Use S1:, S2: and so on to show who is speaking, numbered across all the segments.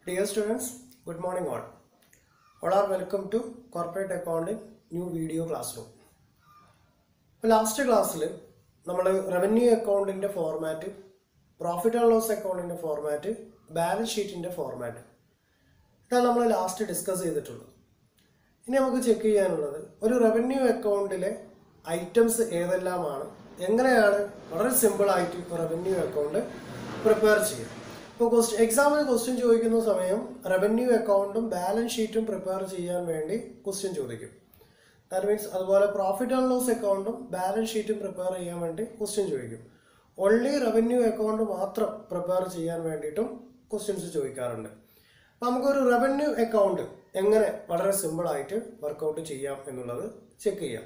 S1: Dear students, good morning all. All are welcome to Corporate Accounting new video classroom. Last class we revenue account in the format, profit and loss account in the format, balance sheet in the format. This is we last discuss. Now we check the revenue account items very simple item revenue account prepare. So, exam question ചോദിക്കുന്ന സമയം revenue account balance sheet prepare ചെയ്യാൻ വേണ്ടി question ചോദിക്കും. That means അതുപോലെ profit and loss account balance sheet prepare ചെയ്യാൻ വേണ്ടി question ചോദിക്കും. Only revenue account മാത്രം prepare ചെയ്യാൻ വേണ്ടിയിട്ടും questions ചോദിക്കാറുണ്ട്. അപ്പോൾ നമുക്ക് ഒരു revenue account എങ്ങനെ വളരെ സിമ്പിൾ ആയിട്ട് വർക്ക്ഔട്ട് ചെയ്യാം എന്നുള്ളത് ചെക്ക് ചെയ്യാം.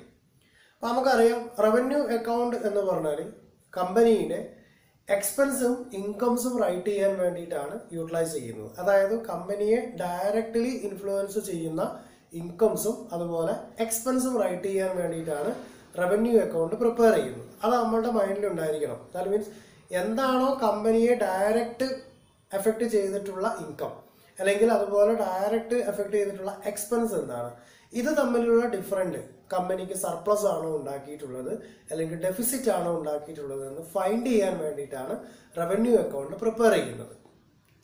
S1: അപ്പോൾ നമുക്കറിയാം revenue account എന്ന് പറഞ്ഞാൽ കമ്പനിയുടെ expenses incomes write ചെയ്യാൻ വേണ്ടിയിട്ടാണ് യൂട്ടിലൈസ് ചെയ്യുന്നത്. അതായത് കമ്പനിയെ ഡയറക്റ്റ്ലി ഇൻഫ്ലുവൻസ് ചെയ്യുന്ന ഇൻകംസും അതുപോലെ എക്സ്പെൻസും റൈറ്റ് ചെയ്യാൻ വേണ്ടിയിട്ടാണ് റവന്യൂ അക്കൗണ്ട് പ്രിപ്പയർ ചെയ്യുന്നത്. അത് നമ്മുടെ മൈൻഡിൽ ഉണ്ടായിരിക്കണം. ദാറ്റ് മീൻസ് എന്താണോ കമ്പനിയെ ഡയറക്റ്റ് എഫക്റ്റ് ചെയ്തിട്ടുള്ള ഇൻകം അല്ലെങ്കിൽ അതുപോലെ ഡയറക്റ്റ് എഫക്റ്റ് ചെയ്തിട്ടുള്ള എക്സ്പെൻസ് എന്താണ്, ഇത് തമ്മിലുള്ള ഡിഫറൻറ്റ് കമ്പനിക്ക് സർപ്ലസ് ആണോ ഉണ്ടാക്കിയിട്ടുള്ളത് അല്ലെങ്കിൽ ഡെഫിസിറ്റ് ആണോ ഉണ്ടാക്കിയിട്ടുള്ളത് എന്ന് ഫൈൻഡ് ചെയ്യാൻ വേണ്ടിയിട്ടാണ് റവന്യൂ അക്കൗണ്ട് പ്രിപ്പയർ ചെയ്യുന്നത്.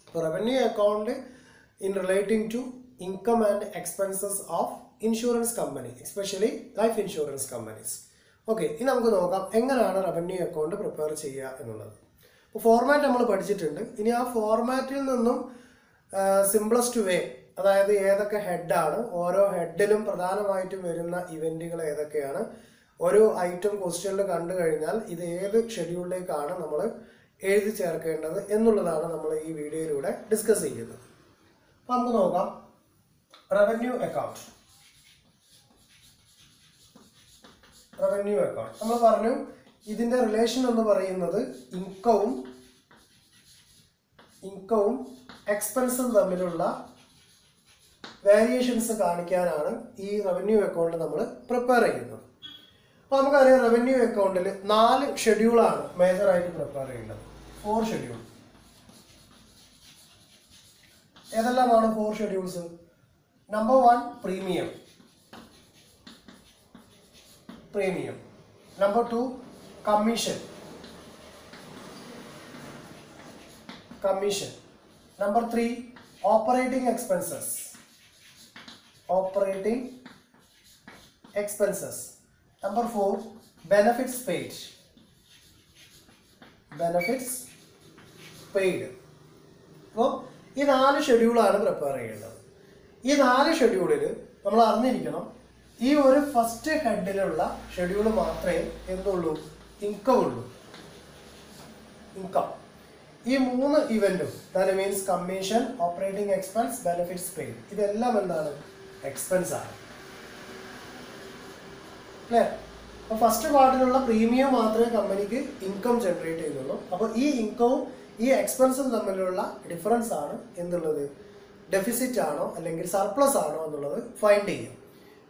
S1: അപ്പോൾ revenue account in relating to income and expenses of insurance company, especially life insurance companies. Okay, ഇനി നമുക്ക് നോക്കാം എങ്ങനെയാണ് റവന്യൂ അക്കൗണ്ട് പ്രിപ്പയർ ചെയ്യുക എന്നുള്ളത്. അപ്പോൾ ഫോർമാറ്റ് നമ്മൾ പഠിച്ചിട്ടുണ്ട്. ഇനി ആ ഫോർമാറ്റിൽ നിന്നും സിംപ്ലസ്റ്റ് വേ, അതായത് ഏതൊക്കെ ഹെഡാണ്, ഓരോ ഹെഡിലും പ്രധാനമായിട്ടും വരുന്ന ഇവന്റുകൾ ഏതൊക്കെയാണ്, ഒരു ഐറ്റം ക്വസ്റ്റ്യനിൽ കണ്ടു കഴിഞ്ഞാൽ ഇത് ഏത് ഷെഡ്യൂളിലേക്കാണ് നമ്മൾ എഴുതി ചേർക്കേണ്ടത് എന്നുള്ളതാണ് നമ്മൾ ഈ വീഡിയോയിലൂടെ ഡിസ്കസ് ചെയ്യുന്നത്. അപ്പം നമുക്ക് നോക്കാം റവന്യൂ അക്കൗണ്ട്. റവന്യൂ അക്കൗണ്ട് നമ്മൾ പറഞ്ഞു ഇതിന്റെ റിലേഷൻ എന്ന് പറയുന്നത് ഇൻകവും എക്സ്പെൻസും തമ്മിലുള്ള വേരിയേഷൻസ് കാണിക്കാനാണ് ഈ റവന്യൂ അക്കൗണ്ട് നമ്മൾ പ്രിപ്പയർ ചെയ്യുന്നത്. അപ്പോൾ നമുക്കറിയാം റവന്യൂ അക്കൗണ്ടിൽ 4 ഷെഡ്യൂളാണ് മേജറായിട്ട് പ്രിപ്പയർ ചെയ്യേണ്ടത്. 4 ഷെഡ്യൂൾ. ഏതെല്ലാമാണ് 4 schedules? Number 1 premium. Number 2 commission. Number 3 operating expenses. Number 4 benefits paid. അപ്പോൾ ഈ 4 ഷെഡ്യൂളാണ് പ്രിപ്പയർ ചെയ്യേണ്ടത്. ഈ 4 ഷെഡ്യൂളിൽ നമ്മൾ അറിഞ്ഞിരിക്കണം, ഈ ഒരു ഫസ്റ്റ് ഹെഡിലുള്ള ഷെഡ്യൂൾ മാത്രമേ എന്തുള്ളൂ, ഇൻകം ഉള്ളൂ. ഈ 3 ഇവന്റും, that means commission, operating expense, benefits paid, ഇതെല്ലാം എന്താണ്, എക്സ്പെൻസ് ആണ്. ക്ലിയർ? അപ്പോൾ ഫസ്റ്റ് പാർട്ടിലുള്ള പ്രീമിയം മാത്രമേ കമ്പനിക്ക് ഇൻകം ജനറേറ്റ് ചെയ്യുന്നുള്ളൂ. അപ്പോൾ ഈ ഇൻകവും ഈ എക്സ്പെൻസും തമ്മിലുള്ള ഡിഫറൻസ് ആണ് എന്തുള്ളത്, ഡെഫിസിറ്റ് ആണോ അല്ലെങ്കിൽ സർപ്ലസ് ആണോ എന്നുള്ളത് ഫൈൻഡ് ചെയ്യും.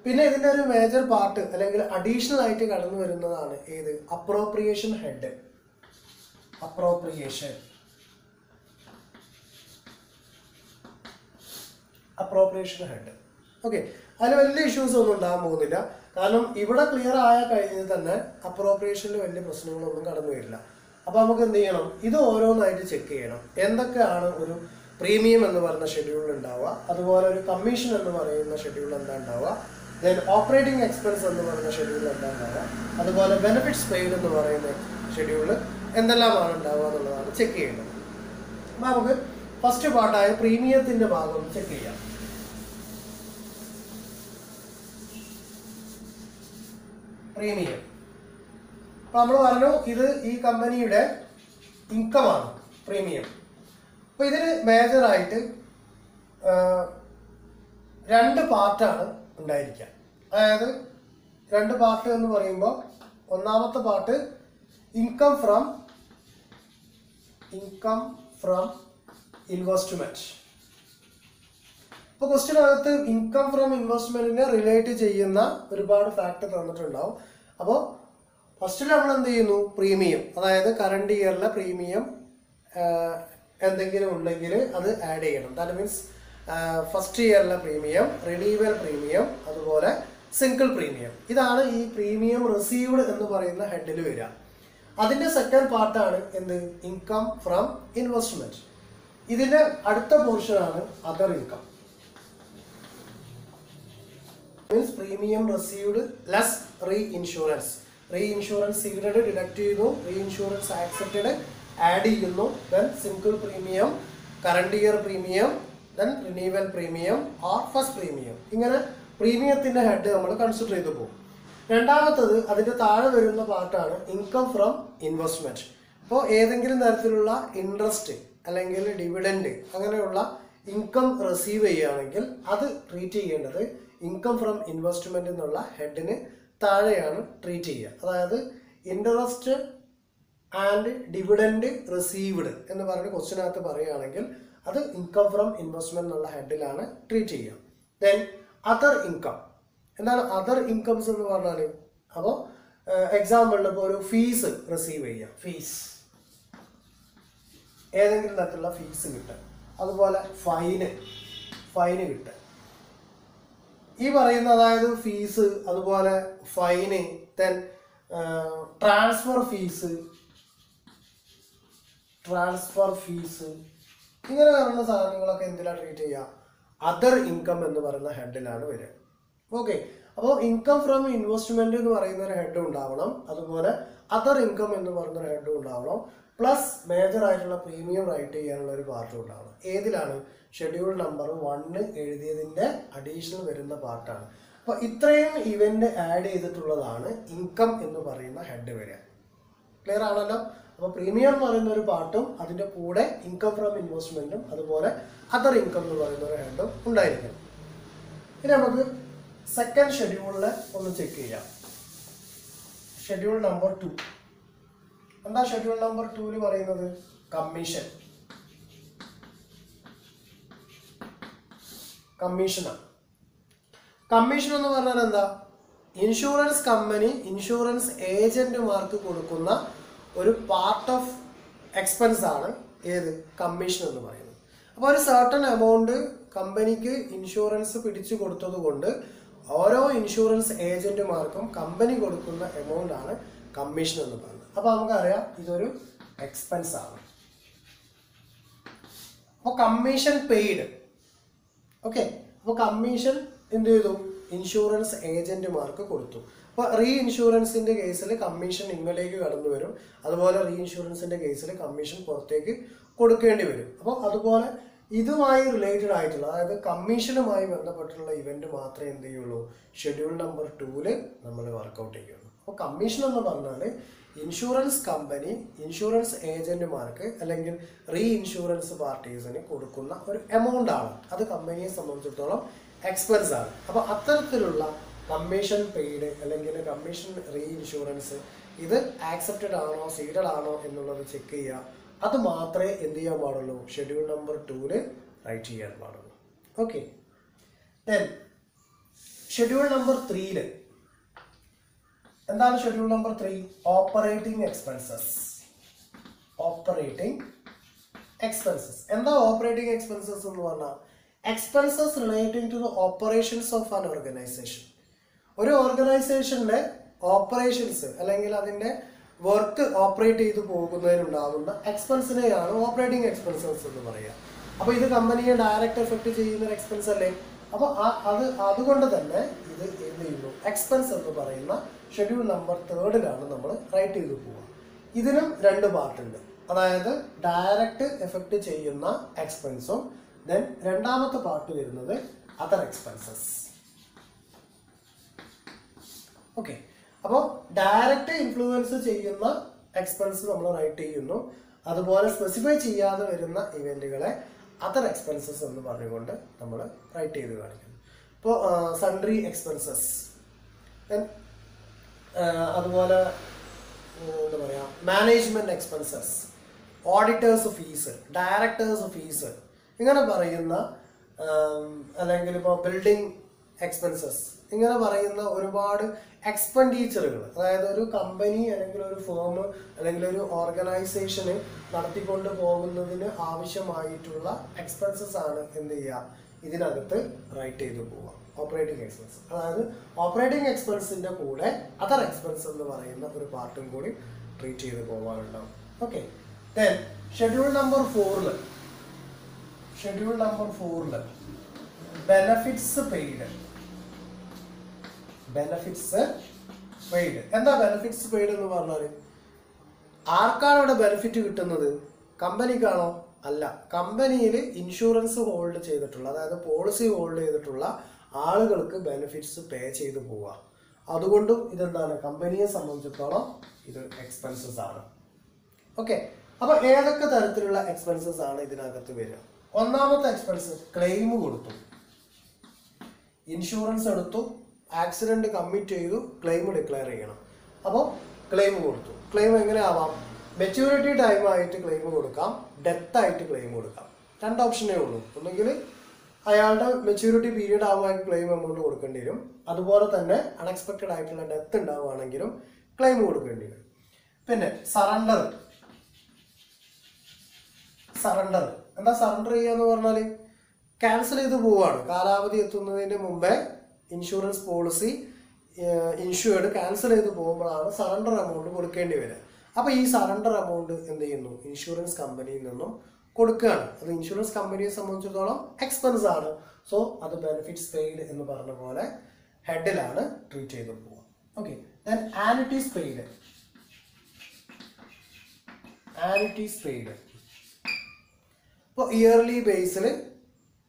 S1: പിന്നെ ഇതിൻ്റെ ഒരു മേജർ പാർട്ട് അല്ലെങ്കിൽ അഡീഷണൽ ആയിട്ട് കടന്നു വരുന്നതാണ് ഏത്, appropriation head. Appropriation head. Okay, അതിൽ വലിയ ഇഷ്യൂസ് ഒന്നും ഉണ്ടാകാൻ പോകുന്നില്ല. കാരണം ഇവിടെ ക്ലിയർ ആയ കഴിഞ്ഞാൽ തന്നെ അപ്രോപ്രിയേഷനിൽ വലിയ പ്രശ്നങ്ങളൊന്നും കടന്നു വരില്ല. അപ്പോൾ നമുക്ക് എന്ത് ചെയ്യണം, ഇത് ഓരോന്നായിട്ട് ചെക്ക് ചെയ്യണം. എന്തൊക്കെയാണ് ഒരു പ്രീമിയം എന്ന് പറയുന്ന ഷെഡ്യൂളിൽ ഉണ്ടാവുക, അതുപോലെ ഒരു കമ്മീഷൻ എന്ന് പറയുന്ന ഷെഡ്യൂൾ എന്താ ഉണ്ടാവുക, ദെൻ ഓപ്പറേറ്റിംഗ് എക്സ്പെൻസ് എന്ന് പറയുന്ന ഷെഡ്യൂളിൽ എന്താ ഉണ്ടാവുക, അതുപോലെ ബെനിഫിറ്റ്സ് പെയ്ഡ് എന്ന് പറയുന്ന ഷെഡ്യൂളിൽ എന്തെല്ലാമാണ് ഉണ്ടാവുക എന്നുള്ളതാണ് ചെക്ക് ചെയ്യേണ്ടത്. അപ്പോൾ നമുക്ക് ഫസ്റ്റ് പാർട്ടായ പ്രീമിയത്തിൻ്റെ ഭാഗം ചെക്ക് ചെയ്യാം. പ്രീമിയം. അപ്പോൾ നമ്മൾ പറഞ്ഞു ഇത് ഈ കമ്പനിയുടെ ഇൻകമാണ് പ്രീമിയം. അപ്പോൾ ഇതിന് മേജറായിട്ട് 2 പാർട്ടാണ് ഉണ്ടായിരിക്കുക. അതായത് 2 പാർട്ട് എന്ന് പറയുമ്പോൾ ഒന്നാമത്തെ പാർട്ട് ഇൻകം ഫ്രം ഇൻവെസ്റ്റ്മെന്റ്. ഇപ്പോൾ ക്വസ്റ്റ്യനകത്ത് ഇൻകം ഫ്രം ഇൻവെസ്റ്റ്മെന്റിനെ റിലേറ്റ് ചെയ്യുന്ന ഒരുപാട് ഫാക്ടർ തന്നിട്ടുണ്ടാവും. അപ്പോൾ ഫസ്റ്റിൽ നമ്മൾ എന്ത് ചെയ്യുന്നു, പ്രീമിയം, അതായത് കറണ്ട് ഇയറിലെ പ്രീമിയം എന്തെങ്കിലും ഉണ്ടെങ്കിൽ അത് ആഡ് ചെയ്യണം. ദാറ്റ് മീൻസ് ഫസ്റ്റ് ഇയറിലെ പ്രീമിയം, റിന്യൂവൽ പ്രീമിയം, അതുപോലെ സിംഗിൾ പ്രീമിയം. ഇതാണ് ഈ പ്രീമിയം റിസീവ്ഡ് എന്ന് പറയുന്ന ഹെഡിൽ വരിക. അതിന്റെ സെക്കൻഡ് പാർട്ടാണ് എന്ത്? Income from investment. ഇതിന്റെ അടുത്ത പോർഷനാണ് other income. Means premium received less re insurance. Re insurance seeded deduct ചെയ്യുന്നു, റീ ഇൻഷുറൻസ് ആക്സെപ്റ്റഡ് ആഡ് ചെയ്യുന്നു, then single premium, current year premium, then renewal premium or first premium. ഇങ്ങനെ പ്രീമിയത്തിന്റെ head നമ്മൾ consider ചെയ്തു പോകും. രണ്ടാമത്തത് അതിന്റെ താഴെ വരുന്ന പാർട്ടാണ് ഇൻകം ഫ്രം ഇൻവെസ്റ്റ്മെന്റ്. ഇപ്പോൾ ഏതെങ്കിലും തരത്തിലുള്ള ഇൻട്രസ്റ്റ് അല്ലെങ്കിൽ ഡിവിഡൻഡ് അങ്ങനെയുള്ള ഇൻകം റിസീവ് ചെയ്യുകയാണെങ്കിൽ അത് ട്രീറ്റ് ചെയ്യേണ്ടത് ഇൻകം ഫ്രം ഇൻവെസ്റ്റ്മെന്റ് എന്നുള്ള ഹെഡിന് താഴെയാണ് ട്രീറ്റ് ചെയ്യുക. അതായത് ഇൻട്രസ്റ്റ് ആൻഡ് ഡിവിഡൻഡ് റിസീവ്ഡ് എന്ന് പറഞ്ഞ് ക്വസ്റ്റിനകത്ത് പറയുകയാണെങ്കിൽ അത് ഇൻകം ഫ്രം ഇൻവെസ്റ്റ്മെന്റ് എന്നുള്ള ഹെഡിലാണ് ട്രീറ്റ് ചെയ്യുക. Then other income. എന്താണ് അതർ ഇൻകംസ് എന്ന് പറഞ്ഞാൽ? അപ്പോൾ എക്സാമ്പിളിൽ ഇപ്പോൾ ഒരു ഫീസ് റിസീവ് ചെയ്യുക, ഫീസ് ഏതെങ്കിലും തരത്തിലുള്ള ഫീസ് കിട്ടുക, അതുപോലെ ഫൈന് കിട്ടുക. ഈ പറയുന്ന അതായത് ഫീസ്, അതുപോലെ ഫൈന്, ദെൻ ട്രാൻസ്ഫർ ഫീസ് ഇങ്ങനെ പറയുന്ന സാധനങ്ങളൊക്കെ എന്തിനാണ് ട്രീറ്റ് ചെയ്യുക? അതർ ഇൻകം എന്ന് പറയുന്ന ഹെഡിലാണ് വരിക. ഓക്കെ, അപ്പോൾ ഇൻകം ഫ്രം ഇൻവെസ്റ്റ്മെന്റ് എന്ന് പറയുന്ന ഒരു ഹെഡ് ഉണ്ടാവണം, അതുപോലെ അതർ ഇൻകം എന്ന് പറയുന്ന ഒരു ഹെഡ് ഉണ്ടാവണം, പ്ലസ് മേജർ ആയിട്ടുള്ള പ്രീമിയം റൈറ്റ് ചെയ്യാനുള്ള ഒരു പാർട്ടും ഉണ്ടാവണം. ഏതിലാണ്? ഷെഡ്യൂൾ നമ്പർ 1 എഴുതിയതിന്റെ അഡീഷണൽ വരുന്ന പാർട്ടാണ്. അപ്പോൾ ഇത്രയും ഇവന്റ് ആഡ് ചെയ്തിട്ടുള്ളതാണ് ഇൻകം എന്ന് പറയുന്ന ഹെഡ് വരിക. ക്ലിയർ ആണല്ലോ? അപ്പോൾ പ്രീമിയം എന്ന് പറയുന്ന ഒരു പാർട്ടും അതിന്റെ കൂടെ ഇൻകം ഫ്രം ഇൻവെസ്റ്റ്മെന്റും അതുപോലെ അതർ ഇൻകം എന്ന് പറയുന്ന ഒരു ഹെഡും ഉണ്ടായിരിക്കണം. ഇനി നമുക്ക് സെക്കൻഡ് ഷെഡ്യൂളിൽ ഒന്ന് ചെക്ക് ചെയ്യാം. Schedule number 2. എന്താ ഷെഡ്യൂൾ നമ്പർ 2 പറയുന്നത്? കമ്മീഷനാണ്. കമ്മീഷൻ എന്ന് പറഞ്ഞാൽ എന്താ? ഇൻഷുറൻസ് കമ്പനി ഇൻഷുറൻസ് ഏജന്റുമാർക്ക് കൊടുക്കുന്ന ഒരു പാർട്ട് ഓഫ് എക്സ്പെൻസ് ആണ് ഏത്? കമ്മീഷൻ എന്ന് പറയുന്നത്. അപ്പോൾ ഒരു സർട്ടൺ എമൗണ്ട് കമ്പനിക്ക് ഇൻഷുറൻസ് പിടിച്ചു കൊടുത്തത് കൊണ്ട് ഓരോ ഇൻഷുറൻസ് ഏജന്റുമാർക്കും കമ്പനി കൊടുക്കുന്ന എമൗണ്ട് ആണ് കമ്മീഷൻ എന്ന് പറയുന്നത്. അപ്പോൾ നമുക്കറിയാം ഇതൊരു എക്സ്പെൻസ് ആണ്. അപ്പോൾ കമ്മീഷൻ പെയ്ഡ്. ഓക്കെ, അപ്പോൾ കമ്മീഷൻ എന്ത് ചെയ്തു? ഇൻഷുറൻസ് ഏജന്റുമാർക്ക് കൊടുത്തു. അപ്പോൾ റീ ഇൻഷുറൻസിന്റെ കേസിൽ കമ്മീഷൻ ഇങ്ങോട്ടേക്ക് കടന്നു വരും, അതുപോലെ റീ ഇൻഷുറൻസിന്റെ കേസിൽ കമ്മീഷൻ പുറത്തേക്ക് കൊടുക്കേണ്ടി വരും. അപ്പോൾ അതുപോലെ ഇതുമായി റിലേറ്റഡ് ആയിട്ടുള്ള, അതായത് കമ്മീഷനുമായി ബന്ധപ്പെട്ടുള്ള ഇവന്റ് മാത്രമേ എന്ത് ചെയ്യുള്ളൂ? ഷെഡ്യൂൾ നമ്പർ 2 നമ്മൾ വർക്കൗട്ട് ചെയ്യുള്ളൂ. അപ്പോൾ കമ്മീഷൻ എന്ന് പറഞ്ഞാൽ ഇൻഷുറൻസ് കമ്പനി ഇൻഷുറൻസ് ഏജന്റുമാർക്ക് അല്ലെങ്കിൽ റീ ഇൻഷുറൻസ് പാർട്ടീസിന് കൊടുക്കുന്ന ഒരു എമൗണ്ട് ആണ്. അത് കമ്പനിയെ സംബന്ധിച്ചിടത്തോളം എക്സ്പെൻസ് ആണ്. അപ്പോൾ അത്തരത്തിലുള്ള കമ്മീഷൻ പെയ്ഡ് അല്ലെങ്കിൽ കമ്മീഷൻ റീ ഇൻഷുറൻസ് ഇത് ആക്സെപ്റ്റഡ് ആണോ സീഡഡ് ആണോ എന്നുള്ളത് ചെക്ക് ചെയ്യുക. അത് മാത്രമേ എന്ത് ചെയ്യാൻ പാടുള്ളൂ? ഷെഡ്യൂൾ നമ്പർ 2 റൈറ്റ് ചെയ്യാൻ പാടുള്ളൂ. ഓക്കെ, ദെൻ ഷെഡ്യൂൾ നമ്പർ 3 എന്താണ്? Schedule number 3 operating expenses. എന്താ ഓപ്പറേറ്റിംഗ് എക്സ്പെൻസസ് എന്ന് പറഞ്ഞാൽ? Expenses relating to the operations of an organization. ഒരു ഓർഗനൈസേഷന്റെ ഓപ്പറേഷൻസ് അല്ലെങ്കിൽ അതിന്റെ വർക്ക് ഓപ്പറേറ്റ് ചെയ്ത് പോകുന്നതിനുണ്ടാകുന്ന എക്സ്പെൻസിനെയാണ് ഓപ്പറേറ്റിംഗ് എക്സ്പെൻസസ് എന്ന് പറയുക. അപ്പോൾ ഇത് കമ്പനിയെ ഡയറക്റ്റ് എഫക്ട് ചെയ്യുന്ന ഒരു എക്സ്പെൻസ് അല്ലേ? അപ്പോൾ അതുകൊണ്ട് തന്നെ ഇത് എന്ത് ചെയ്യുന്നു? എക്സ്പെൻസ് എന്ന് പറയുന്ന ഷെഡ്യൂൾ നമ്പർ 3 നമ്മൾ റൈറ്റ് ചെയ്ത് പോവുക. ഇതിനും 2 പാർട്ടുണ്ട്. അതായത് ഡയറക്റ്റ് എഫക്ട് ചെയ്യുന്ന എക്സ്പെൻസും ദെൻ രണ്ടാമത്തെ പാർട്ട് വരുന്നത് അതർ എക്സ്പെൻസസ്. ഓക്കെ, അപ്പോൾ ഡയറക്റ്റ് ഇൻഫ്ലുവൻസ് ചെയ്യുന്ന എക്സ്പെൻസ് നമ്മൾ റൈറ്റ് ചെയ്യുന്നു, അതുപോലെ സ്പെസിഫൈ ചെയ്യാതെ വരുന്ന ഇവന്റുകളെ അതർ എക്സ്പെൻസസ് എന്ന് പറഞ്ഞുകൊണ്ട് നമ്മൾ റൈറ്റ് ചെയ്ത് കാണിക്കുന്നു. ഇപ്പോൾ സൺട്രി എക്സ്പെൻസസ്, അതുപോലെ എന്താ പറയുക, management expenses, auditors fees, directors fees, ഇങ്ങനെ പറയുന്ന അല്ലെങ്കിൽ ഇപ്പോൾ ബിൽഡിംഗ് എക്സ്പെൻസസ് ഇങ്ങനെ പറയുന്ന ഒരുപാട് എക്സ്പെൻഡിച്ചറുകൾ, അതായത് ഒരു കമ്പനി അല്ലെങ്കിൽ ഒരു ഫേം അല്ലെങ്കിൽ ഒരു ഓർഗനൈസേഷന് നടത്തിക്കൊണ്ട് പോകുന്നതിന് ആവശ്യമായിട്ടുള്ള എക്സ്പെൻസസ് ആണ് എന്ത് ചെയ്യുക, ഇതിനകത്ത് റൈറ്റ് ചെയ്ത് പോവുക. ഓപ്പറേറ്റിംഗ് എക്സ്പെൻസ്, അതായത് ഓപ്പറേറ്റിംഗ് എക്സ്പെൻസിന്റെ കൂടെ അതർ എക്സ്പെൻസ് എന്ന് പറയുന്ന ഒരു പാർട്ടും കൂടി ട്രീറ്റ് ചെയ്ത് പോകാനുണ്ടാവും. Okay, then schedule number 4 benefits paid. എന്താ ബെനഫിറ്റ്സ് പെയ്ഡ് എന്ന് പറഞ്ഞാൽ ആർക്കാണ് ഇവിടെ ബെനിഫിറ്റ് കിട്ടുന്നത്? കമ്പനിക്കാണോ? അല്ല, കമ്പനിയിൽ ഇൻഷുറൻസ് ഹോൾഡ് ചെയ്തിട്ടുള്ള, അതായത് പോളിസി ഹോൾഡ് ചെയ്തിട്ടുള്ള ആളുകൾക്ക് ബെനിഫിറ്റ്സ് പേ ചെയ്ത് പോവുക. അതുകൊണ്ടും ഇതെന്താണ്, കമ്പനിയെ സംബന്ധിച്ചിടത്തോളം ഇത് എക്സ്പെൻസസ് ആണ്. ഓക്കെ, അപ്പൊ ഏതൊക്കെ തരത്തിലുള്ള എക്സ്പെൻസസ് ആണ് ഇതിനകത്ത് വരിക? ഒന്നാമത്തെ എക്സ്പെൻസ്, ക്ലെയിം കൊടുത്തു, ഇൻഷുറൻസ് എടുത്തു, ആക്സിഡന്റ് കമ്മിറ്റ് ചെയ്തു, ക്ലെയിം ഡിക്ലെയർ ചെയ്യണം. അപ്പോൾ ക്ലെയിം കൊടുത്തു. ക്ലെയിം എങ്ങനെ ആവാം? മെച്യൂരിറ്റി ടൈം ആയിട്ട് ക്ലെയിം കൊടുക്കാം, ഡെത്ത് ആയിട്ട് ക്ലെയിം കൊടുക്കാം. 2 ഓപ്ഷനേ ഉള്ളൂ. ഒന്നുകിൽ അയാളുടെ മെച്യൂരിറ്റി പീരീഡ് ആവുമ്പോൾ ക്ലെയിം എമൗണ്ട് കൊടുക്കേണ്ടി വരും, അതുപോലെ തന്നെ അൺഎക്സ്പെക്റ്റഡ് ആയിട്ടുള്ള ഡെത്ത് ഉണ്ടാവുകയാണെങ്കിലും ക്ലെയിം കൊടുക്കേണ്ടി വരും. പിന്നെ സറണ്ടർ. എന്താ സറണ്ടർ ചെയ്യുക എന്ന് പറഞ്ഞാൽ ക്യാൻസൽ ചെയ്ത് പോവുകയാണ്. കാലാവധി എത്തുന്നതിന് മുമ്പേ ഇൻഷുറൻസ് പോളിസി ഇൻഷുർഡ് ക്യാൻസൽ ചെയ്ത് പോകുമ്പോഴാണ് സറണ്ടർ എമൗണ്ട് കൊടുക്കേണ്ടി വരിക. അപ്പോൾ ഈ സറണ്ടർ എമൗണ്ട് എന്ത് ചെയ്യുന്നു? ഇൻഷുറൻസ് കമ്പനിയിൽ നിന്നും കൊടുക്കുകയാണ്. അത് ഇൻഷുറൻസ് കമ്പനിയെ സംബന്ധിച്ചിടത്തോളം എക്സ്പെൻസ് ആണ്. സോ അത് ബെനിഫിറ്റ്സ് പെയ്ഡ് എന്ന് പറഞ്ഞ പോലെ ഹെഡിലാണ് ട്രീറ്റ് ചെയ്ത് പോവുക. Okay, then annuities paid. ഇപ്പോൾ ഇയർലി ബേസിൽ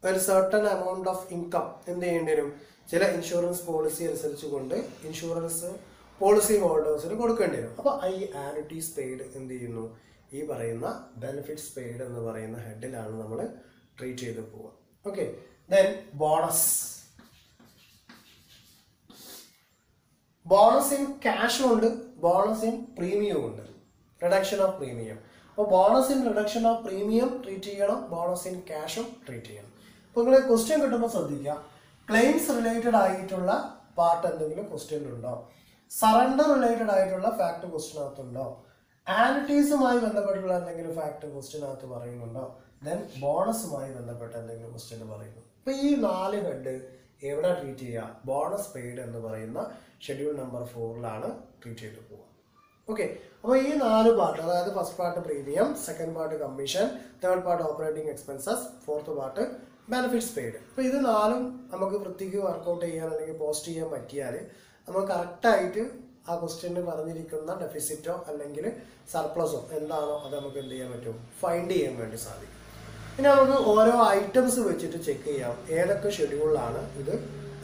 S1: ഒരു സർട്ടൺ എമൗണ്ട് ഓഫ് ഇൻകം എന്ത് ചെയ്യേണ്ടി വരും? ചില ഇൻഷുറൻസ് പോളിസി അനുസരിച്ച് കൊണ്ട് ഇൻഷുറൻസ് പോളിസി ഹോൾഡേഴ്സിന് കൊടുക്കേണ്ടി വരും. അപ്പോൾ ഈ ആനുറ്റീസ് പെയ്ഡ് എന്ത് ചെയ്യുന്നു? ഈ പറയുന്ന ബെനിഫിറ്റ്സ് പെയ്ഡ് എന്ന് പറയുന്ന ഹെഡിലാണ് നമ്മൾ ട്രീറ്റ് ചെയ്ത് പോവുക. ഓക്കെ, ദെൻ ബോണസ് ഇൻ ക്യാഷും ഉണ്ട്, ബോണസ് ഇൻ പ്രീമിയവും ഉണ്ട്. Reduction of premium. അപ്പോൾ bonus in reduction of premium treat ചെയ്യണം, ബോണസ് ഇൻ ക്യാഷും ട്രീറ്റ് ചെയ്യണം. അപ്പോൾ നിങ്ങൾ ക്വസ്റ്റ്യൻ കിട്ടുമ്പോൾ ശ്രദ്ധിക്കുക, ക്ലെയിംസ് റിലേറ്റഡ് ആയിട്ടുള്ള പാർട്ട് എന്തെങ്കിലും ക്വസ്റ്റ്യനിലുണ്ടോ? സറണ്ടർ റിലേറ്റഡ് ആയിട്ടുള്ള ഫാക്ട് ക്വസ്റ്റ്യനകത്തുണ്ടോ? ആനുറ്റീസുമായി ബന്ധപ്പെട്ടുള്ള എന്തെങ്കിലും ഫാക്ട് ക്വസ്റ്റ്യനകത്ത് പറയുന്നുണ്ടോ? ദെൻ ബോണസുമായി ബന്ധപ്പെട്ട എന്തെങ്കിലും ക്വസ്റ്റ്യൻ പറയുന്നു. അപ്പോൾ ഈ 4 ഹെഡ് എവിടെ ട്രീറ്റ് ചെയ്യുക? ബോണസ് പെയ്ഡ് എന്ന് പറയുന്ന ഷെഡ്യൂൾ നമ്പർ 4 ട്രീറ്റ് ചെയ്ത് പോവുക. ഓക്കെ, അപ്പോൾ ഈ 4 പാർട്ട്, അതായത് first part premium, second part commission, third part operating expenses, fourth part benefits paid. അപ്പോൾ ഇത് 4 നമുക്ക് വൃത്തിക്ക് വർക്കൗട്ട് ചെയ്യാൻ അല്ലെങ്കിൽ പോസ്റ്റ് ചെയ്യാൻ പറ്റിയാൽ നമുക്ക് കറക്റ്റായിട്ട് ആ ക്വസ്റ്റ്യനിൽ പറഞ്ഞിരിക്കുന്ന ഡെഫിസിറ്റോ അല്ലെങ്കിൽ സർപ്ലസോ എന്താണോ അത് നമുക്ക് എന്ത് ചെയ്യാൻ പറ്റും? ഫൈൻഡ് ചെയ്യാൻ വേണ്ടി സാധിക്കും. ഇനി നമുക്ക് ഓരോ ഐറ്റംസ് വെച്ചിട്ട് ചെക്ക് ചെയ്യാം ഏതൊക്കെ ഷെഡ്യൂളിലാണ് ഇത്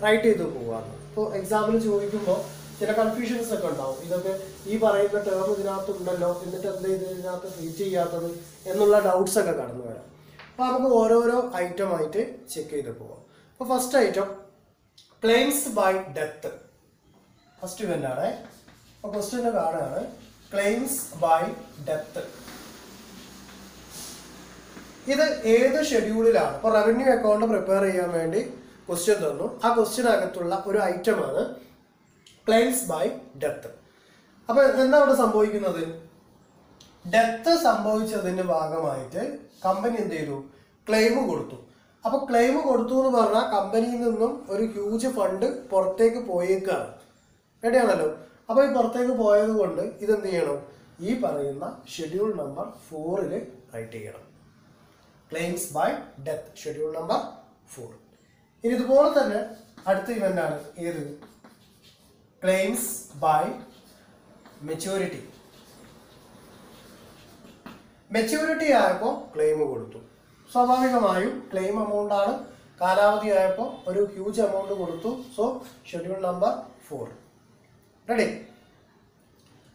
S1: റൈറ്റ് ചെയ്ത് പോകാമെന്ന്. ഇപ്പോൾ എക്സാമിന് ചോദിക്കുമ്പോൾ ചില കൺഫ്യൂഷൻസ് ഒക്കെ ഉണ്ടാവും. ഇതൊക്കെ ഈ പറയുന്ന ടേം ഇതിനകത്ത് ഉണ്ടല്ലോ, എന്നിട്ട് എന്താ ഇതിനകത്ത് ട്രീറ്റ് ചെയ്യാത്തത് എന്നുള്ള ഡൗട്ട്സ് ഒക്കെ കടന്നു വരാം. അപ്പോൾ നമുക്ക് ഓരോരോ ഐറ്റം ആയിട്ട് ചെക്ക് ചെയ്ത് പോകാം. അപ്പോൾ first item claims by death. First event ആണ്. അപ്പോൾ ക്വസ്റ്റ്യൻ കാണുകയാണ്, ക്ലെയിംസ് ബൈ ഡെത്ത്. ഇത് ഏത് ഷെഡ്യൂളിലാണ്? ഇപ്പോൾ റവന്യൂ അക്കൗണ്ട് പ്രിപ്പയർ ചെയ്യാൻ വേണ്ടി ക്വസ്റ്റ്യൻ തന്നു. ആ ക്വസ്റ്റ്യനകത്തുള്ള ഒരു ഐറ്റമാണ് ക്ലെയിംസ് ബൈ ഡെത്ത്. അപ്പോൾ എന്താ അവിടെ സംഭവിക്കുന്നത്? ഡെത്ത് സംഭവിച്ചതിന്റെ ഭാഗമായിട്ട് കമ്പനി എന്ത് ചെയ്തു? ക്ലെയിം കൊടുത്തു. അപ്പോൾ ക്ലെയിം കൊടുത്തു എന്ന് പറഞ്ഞാൽ കമ്പനിയിൽ നിന്നും ഒരു ഹ്യൂജ് ഫണ്ട് പുറത്തേക്ക് പോയേക്കാണ്. റെഡിയാണല്ലോ? അപ്പോൾ ഈ പുറത്തേക്ക് പോയത് കൊണ്ട് ഇതെന്ത് ചെയ്യണം? ഈ പറയുന്ന ഷെഡ്യൂൾ നമ്പർ 4 റൈറ്റ് ചെയ്യണം. Claims by death, schedule number 4. ഇനി ഇതുപോലെ തന്നെ അടുത്ത ഇവന്റ് ആണ് ഏത്? Claims by maturity. മെച്യൂരിറ്റി ആയപ്പോൾ ക്ലെയിം കൊടുത്തു. സ്വാഭാവികമായും ക്ലെയിം എമൗണ്ട് ആണ്. കാലാവധി ആയപ്പോൾ ഒരു ഹ്യൂജ് എമൗണ്ട് കൊടുത്തു. So schedule number 4 ready.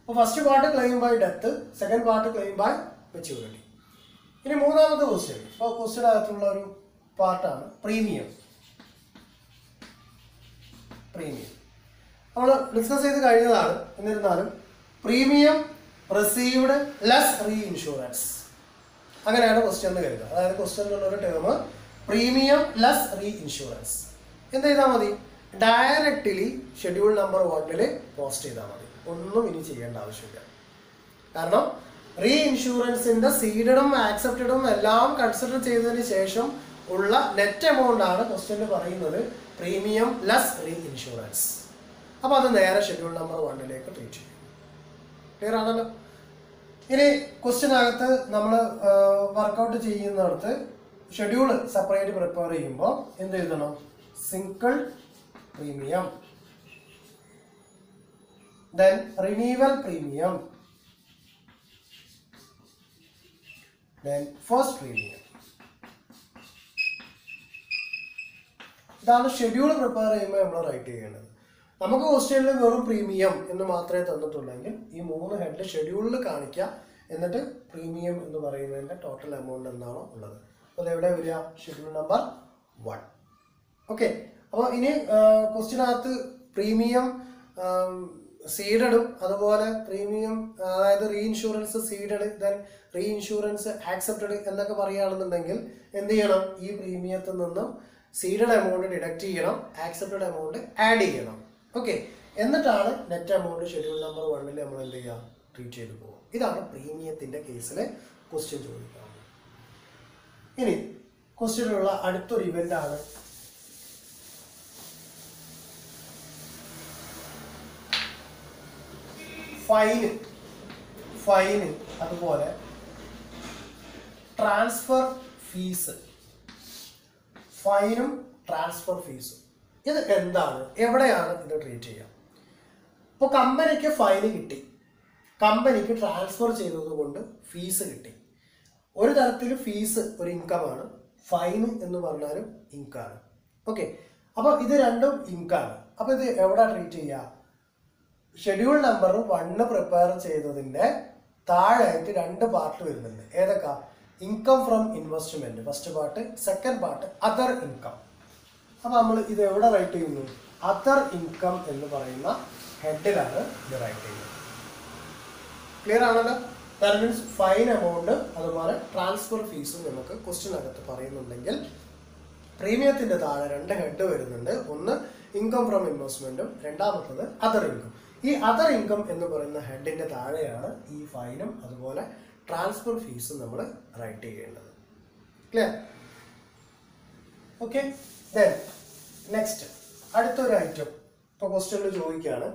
S1: അപ്പോൾ first part claim by death, second part claim by maturity. ഇനി മൂന്നാമത്തെ ക്വസ്റ്റ്യൻ. ഇപ്പോൾ ക്വസ്റ്റ്യനകത്തുള്ള ഒരു പാർട്ടാണ് പ്രീമിയം. നമ്മൾ ഡിസ്കസ് ചെയ്ത് കഴിഞ്ഞതാണ്. എന്നിരുന്നാലും premium received less re insurance, അങ്ങനെയാണ് ക്വസ്റ്റ്യൻ എന്ന് കരുതുക. അതായത് ക്വസ്റ്റ്യനിലുള്ള ഒരു term premium less re insurance. എന്ത് ചെയ്താൽ മതി? ഡയറക്റ്റ്ലി ഷെഡ്യൂൾ നമ്പർ 1 പോസ്റ്റ് ചെയ്താൽ മതി. ഒന്നും ഇനി ചെയ്യേണ്ട ആവശ്യമില്ല. കാരണം റീ ഇൻഷുറൻസിന്റെ സീഡഡും ആക്സെപ്റ്റഡും എല്ലാം കൺസിഡർ ചെയ്തതിന് ശേഷം ഉള്ള നെറ്റ് എമൗണ്ട് ആണ് ക്വസ്റ്റ്യനിൽ പറയുന്നത് പ്രീമിയം ലെസ് റീ ഇൻഷുറൻസ്. അപ്പോൾ അത് നേരെ ഷെഡ്യൂൾ നമ്പർ 1 ട്രീറ്റ് ചെയ്യും. ക്ലിയർ ആണല്ലോ. ഇനി ക്വസ്റ്റ്യനകത്ത് നമ്മൾ വർക്കൗട്ട് ചെയ്യുന്നിടത്ത് ഷെഡ്യൂൾ സെപ്പറേറ്റ് പ്രിപ്പയർ ചെയ്യുമ്പോൾ എന്ത് എഴുതണം? Single premium, then renewal premium, then first premium. ഇതാണ് ഷെഡ്യൂൾ പ്രിപ്പയർ ചെയ്യുമ്പോൾ നമ്മൾ റൈറ്റ് ചെയ്യേണ്ടത്. നമുക്ക് ക്വസ്റ്റ്യനിൽ വെറും പ്രീമിയം എന്ന് മാത്രമേ തന്നിട്ടുള്ളെങ്കിൽ ഈ 3 ഹെഡ് ഷെഡ്യൂളിൽ കാണിക്കുക. എന്നിട്ട് പ്രീമിയം എന്ന് പറയുന്നതിൻ്റെ ടോട്ടൽ എമൗണ്ട് എന്താണോ ഉള്ളത്. അപ്പോൾ അതെവിടെ വരിക? Schedule number 1. ഓക്കെ. അപ്പോൾ ഇനി ക്വസ്റ്റ്യനകത്ത് പ്രീമിയം സീഡഡും അതുപോലെ പ്രീമിയം അതായത് re insurance seeded then re insurance accepted എന്നൊക്കെ പറയുകയാണെന്നുണ്ടെങ്കിൽ എന്ത് ചെയ്യണം? ഈ പ്രീമിയത്തിൽ നിന്നും സീഡഡ് എമൗണ്ട് ഡിഡക്റ്റ് ചെയ്യണം, ആക്സെപ്റ്റഡ് എമൗണ്ട് ആഡ് ചെയ്യണം. ഓക്കെ. എന്നിട്ടാണ് നെറ്റ് എമൗണ്ട് ഷെഡ്യൂൾ നമ്പർ 1 നമ്മൾ എന്ത് ചെയ്യുക? ട്രീറ്റ് ചെയ്ത് പോകും. ഇതാണ് പ്രീമിയത്തിൻ്റെ കേസിൽ ക്വസ്റ്റ്യൻ ചോദിക്കുന്നത്. ഇനി ക്വസ്റ്റ്യനിലുള്ള അടുത്തൊരു ഇവൻ്റ് ആണ് ഫൈന് അതുപോലെ ട്രാൻസ്ഫർ ഫീസ്. ഫൈനും ട്രാൻസ്ഫർ ഫീസും ഇത് എന്താണ്? എവിടെയാണ് ഇത് ട്രീറ്റ് ചെയ്യുക? ഇപ്പോൾ കമ്പനിക്ക് ഫൈന് കിട്ടി, കമ്പനിക്ക് ട്രാൻസ്ഫർ ചെയ്തത് കൊണ്ട് ഫീസ് കിട്ടി. ഒരു തരത്തിൽ ഫീസ് ഒരു ഇൻകമാണ്, ഫൈൻ എന്ന് പറഞ്ഞാലും ഇൻകാണ്. ഓക്കെ. അപ്പോൾ ഇത് രണ്ടും ഇൻകാണ്. അപ്പോൾ ഇത് എവിടെ ട്രീറ്റ് ചെയ്യുക? ഷെഡ്യൂൾ നമ്പർ 1 പ്രിപ്പയർ ചെയ്തതിൻ്റെ താഴെയായിട്ട് 2 പാർട്ട് വരുന്നുണ്ട്. ഏതൊക്കെ? Income from investment first part, second part other income. അപ്പോൾ നമ്മൾ ഇത് എവിടെ റൈറ്റ് ചെയ്യുന്നു? അതർ ഇൻകം എന്ന് പറയുന്ന ഹെഡിലാണ് ഇത് റൈറ്റ് ചെയ്യുന്നത്. ക്ലിയർ ആണല്ലോ. ദാറ്റ് മീൻസ് ഫൈൻ എമൗണ്ട് അതുപോലെ ട്രാൻസ്ഫർ ഫീസും നമുക്ക് ക്വസ്റ്റ്യനകത്ത് പറയുന്നുണ്ടെങ്കിൽ പ്രീമിയത്തിൻ്റെ താഴെ 2 ഹെഡ് വരുന്നുണ്ട്. ഒന്ന് ഇൻകം ഫ്രം ഇൻവെസ്റ്റ്മെന്റും രണ്ടാമത്തത് അതർ ഇൻകം. ഈ അതർ ഇൻകം എന്ന് പറയുന്ന ഹെഡിന്റെ താഴെയാണ് ഈ ഫൈനും അതുപോലെ ട്രാൻസ്ഫർ ഫീസും നമ്മൾ റൈറ്റ് ചെയ്യേണ്ടത്. ക്ലിയർ? ഓക്കെ. ദെൻ നെക്സ്റ്റ് അടുത്തൊരു ഐറ്റം ഇപ്പോൾ ക്വസ്റ്റ്യനിൽ ചോദിക്കുകയാണ്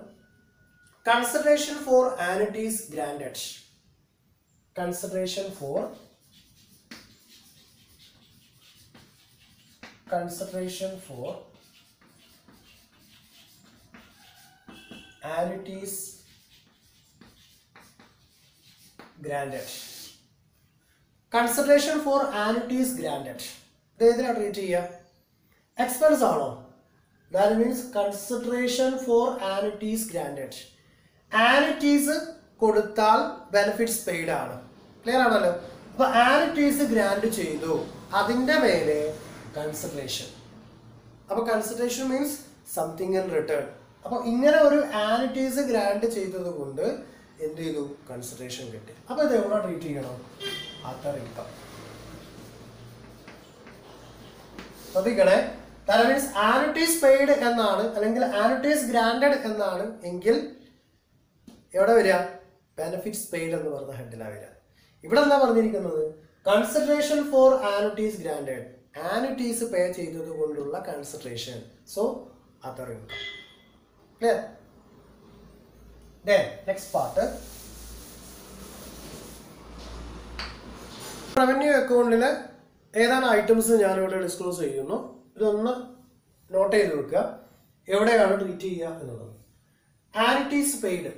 S1: consideration for annuities granted. Consideration four annuities granted. Consideration for annuities granted. ഇത് ഏതിനാണ് ട്രീറ്റ് ചെയ്യുക? എക്സ്പെൻസ് ആണോ? That means consideration for annuities granted. Annuities കൊടുത്താൽ ബെനിഫിറ്റ്സ് പെയ്ഡ് ആണ്. ക്ലിയർ ആണല്ലോ. അപ്പോൾ ആനുറ്റീസ് ഗ്രാൻഡ് ചെയ്തു, അതിൻ്റെ മേലെ കൺസിഡറേഷൻ. അപ്പോൾ consideration means something in return. അപ്പോൾ ഇങ്ങനെ ഒരു ആനുറ്റീസ് ഗ്രാൻഡ് ചെയ്തത് കൊണ്ട് എന്ത് ചെയ്തു? കൺസിഡറേഷൻ കിട്ടി. അപ്പോൾ ഇത് എവിടെ ട്രീറ്റ് ചെയ്യണം? Other income. ശ്രദ്ധിക്കണേ. ദാറ്റ് മീൻസ് ആനുറ്റീസ് പെയ്ഡ് എന്നാണ് അല്ലെങ്കിൽ ആനുറ്റീസ് ഗ്രാൻഡഡ് എന്നാണ് എങ്കിൽ എവിടെ വരിക? ബെനിഫിറ്റ്സ് പെയ്ഡ് എന്ന് പറഞ്ഞ ഹെഡിലാണ് വരിക. ഇവിടെ എന്താ പറഞ്ഞിരിക്കുന്നത്? Consideration for annuities granted. Annuities pay ചെയ്തത് കൊണ്ടുള്ള consideration. So other income. Clear? Then next part. Revenue അക്കൗണ്ടിലെ ഏതാണ് ഐറ്റംസ് ഞാനിവിടെ ഡിസ്ക്ലോസ് ചെയ്യുന്നു. ഇതൊന്ന് നോട്ട് ചെയ്ത് വെക്കുക, എവിടെയാണ് ട്രീറ്റ് ചെയ്യുക എന്നുള്ളത്. Annuities paid.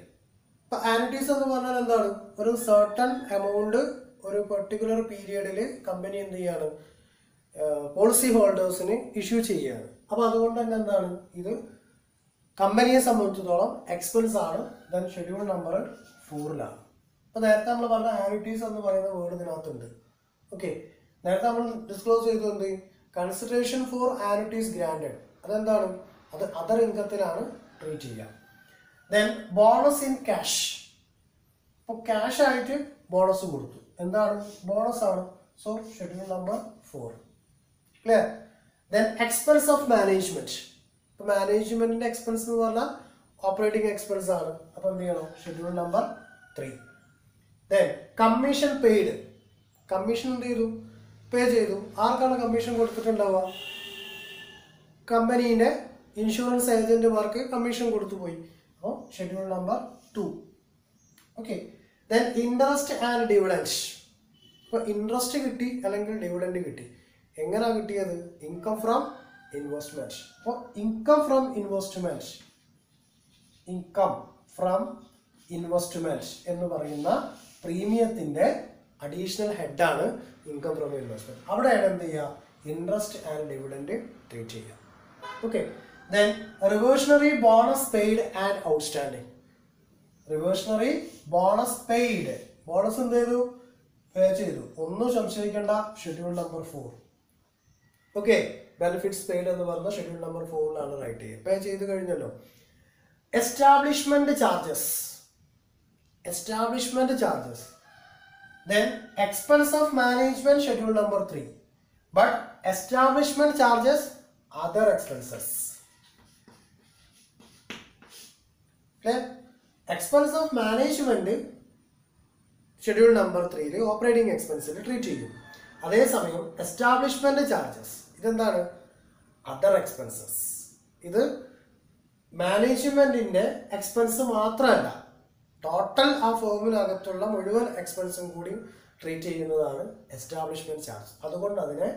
S1: ഇപ്പം ആനുറ്റീസ് എന്ന് പറഞ്ഞാൽ എന്താണ്? ഒരു സർട്ടൺ എമൗണ്ട് ഒരു പെർട്ടിക്കുലർ പീരിയഡിൽ കമ്പനി എന്ത് ചെയ്യാണ്? പോളിസി ഹോൾഡേഴ്സിന് ഇഷ്യൂ ചെയ്യുകയാണ്. അപ്പോൾ അതുകൊണ്ട് തന്നെ എന്താണ്? ഇത് കമ്പനിയെ സംബന്ധിച്ചിടത്തോളം എക്സ്പെൻസ് ആണ്. ദെൻ ഷെഡ്യൂൾ നമ്പർ 4 അപ്പോൾ നേരത്തെ നമ്മൾ പറഞ്ഞ ആനുറ്റീസ് എന്ന് പറയുന്ന വേർഡ് ഇതിനകത്തുണ്ട്. ഓക്കെ. നേരത്തെ നമ്മൾ ഡിസ്ക്ലോസ് ചെയ്തു എന്ത്? Consideration for annuities granted. അതെന്താണ്? അത് അതർ ഇൻകത്തിലാണ് ട്രീറ്റ് ചെയ്യുക. Then bonus in cash. അപ്പോൾ ക്യാഷ് ആയിട്ട് ബോണസ് കൊടുത്തു. എന്താണ്? ബോണസ് ആണ്. So schedule number 4. Clear? Then expense of management. മാനേജ്മെന്റിന്റെ എക്സ്പെൻസ് എന്ന് പറഞ്ഞാൽ ഓപ്പറേറ്റിംഗ് എക്സ്പെൻസ് ആണ്. അപ്പൊ എന്ത് ചെയ്യണം? Schedule number 3. Then commission paid. Commission എന്ത് ചെയ്തു? പേ ചെയ്തു. ആർക്കാണ് കമ്മീഷൻ കൊടുത്തിട്ടുണ്ടാവുക? കമ്പനീന്റെ ഇൻഷുറൻസ് ഏജന്റുമാർക്ക് കമ്മീഷൻ കൊടുത്തു പോയി. അപ്പോൾ schedule number 2. Okay. Then interest and dividend. ഇപ്പോൾ ഇൻട്രസ്റ്റ് കിട്ടി അല്ലെങ്കിൽ ഡിവിഡൻഡ് കിട്ടി. എങ്ങനെയാ കിട്ടിയത്? Income from investment. അപ്പോൾ income from investment, income from investment എന്ന് പറയുന്ന പ്രീമിയത്തിന്റെ അഡീഷണൽ ഹെഡാണ് ഇൻകം ഫ്രം ഇൻവെസ്റ്റ്മെന്റ്. അവിടെയാണ് എന്ത് ചെയ്യുക? ഇൻട്രസ്റ്റ് ആൻഡ് ഡിവിഡൻഡ് ട്രീറ്റ് ചെയ്യുക. Okay. Then reversionary bonus paid and outstanding. Reversionary bonus paid. Bonus എന്ത് ചെയ്തു? പേ ചെയ്തു. ഒന്നും സംശയിക്കേണ്ട, schedule number 4. Okay. Benefits paid എന്ന് പറഞ്ഞ ഷെഡ്യൂൾ നമ്പർ 4ലാണ് റൈറ്റ് ചെയ്യുക. പേ ചെയ്ത് കഴിഞ്ഞല്ലോ. Establishment charges. Establishment charges. Then expense of management, schedule number 3. But establishment charges, other expenses. Okay? Expense of management, schedule number 3 operating expense treat ചെയ്യും. അതേസമയം establishment charges ഇതെന്താണ്? Other expenses. ഇത് മാനേജ്മെന്റിന്റെ expense മാത്രമല്ല, total ആ ഫോമിനകത്തുള്ള മുഴുവൻ എക്സ്പെൻസും കൂടി ട്രീറ്റ് ചെയ്യുന്നതാണ് എസ്റ്റാബ്ലിഷ്മെന്റ് ചാർജ്. അതുകൊണ്ട് അതിനെ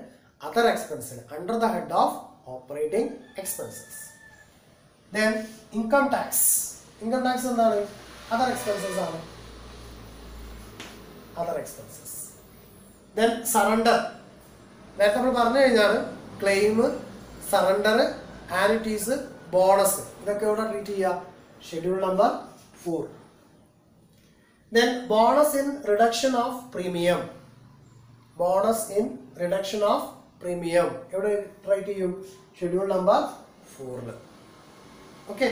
S1: അതർ എക്സ്പെൻസിൽ under the head of operating expenses. Then income tax. Income tax എന്താണ്? അതർ എക്സ്പെൻസസ് ആണ്. Other expenses. Then surrender. നേരത്തെ നമ്മൾ പറഞ്ഞു കഴിഞ്ഞാൽ ക്ലെയിം, സറണ്ടർ, ആനുറ്റീസ്, ബോണസ് ഇതൊക്കെ ഇവിടെ ട്രീറ്റ് ചെയ്യുക. Schedule number 4. Then bonus in reduction of premium. Bonus in reduction of premium. എവിടെ റൈറ്റ് ചെയ്യും? Schedule number 4. Okay.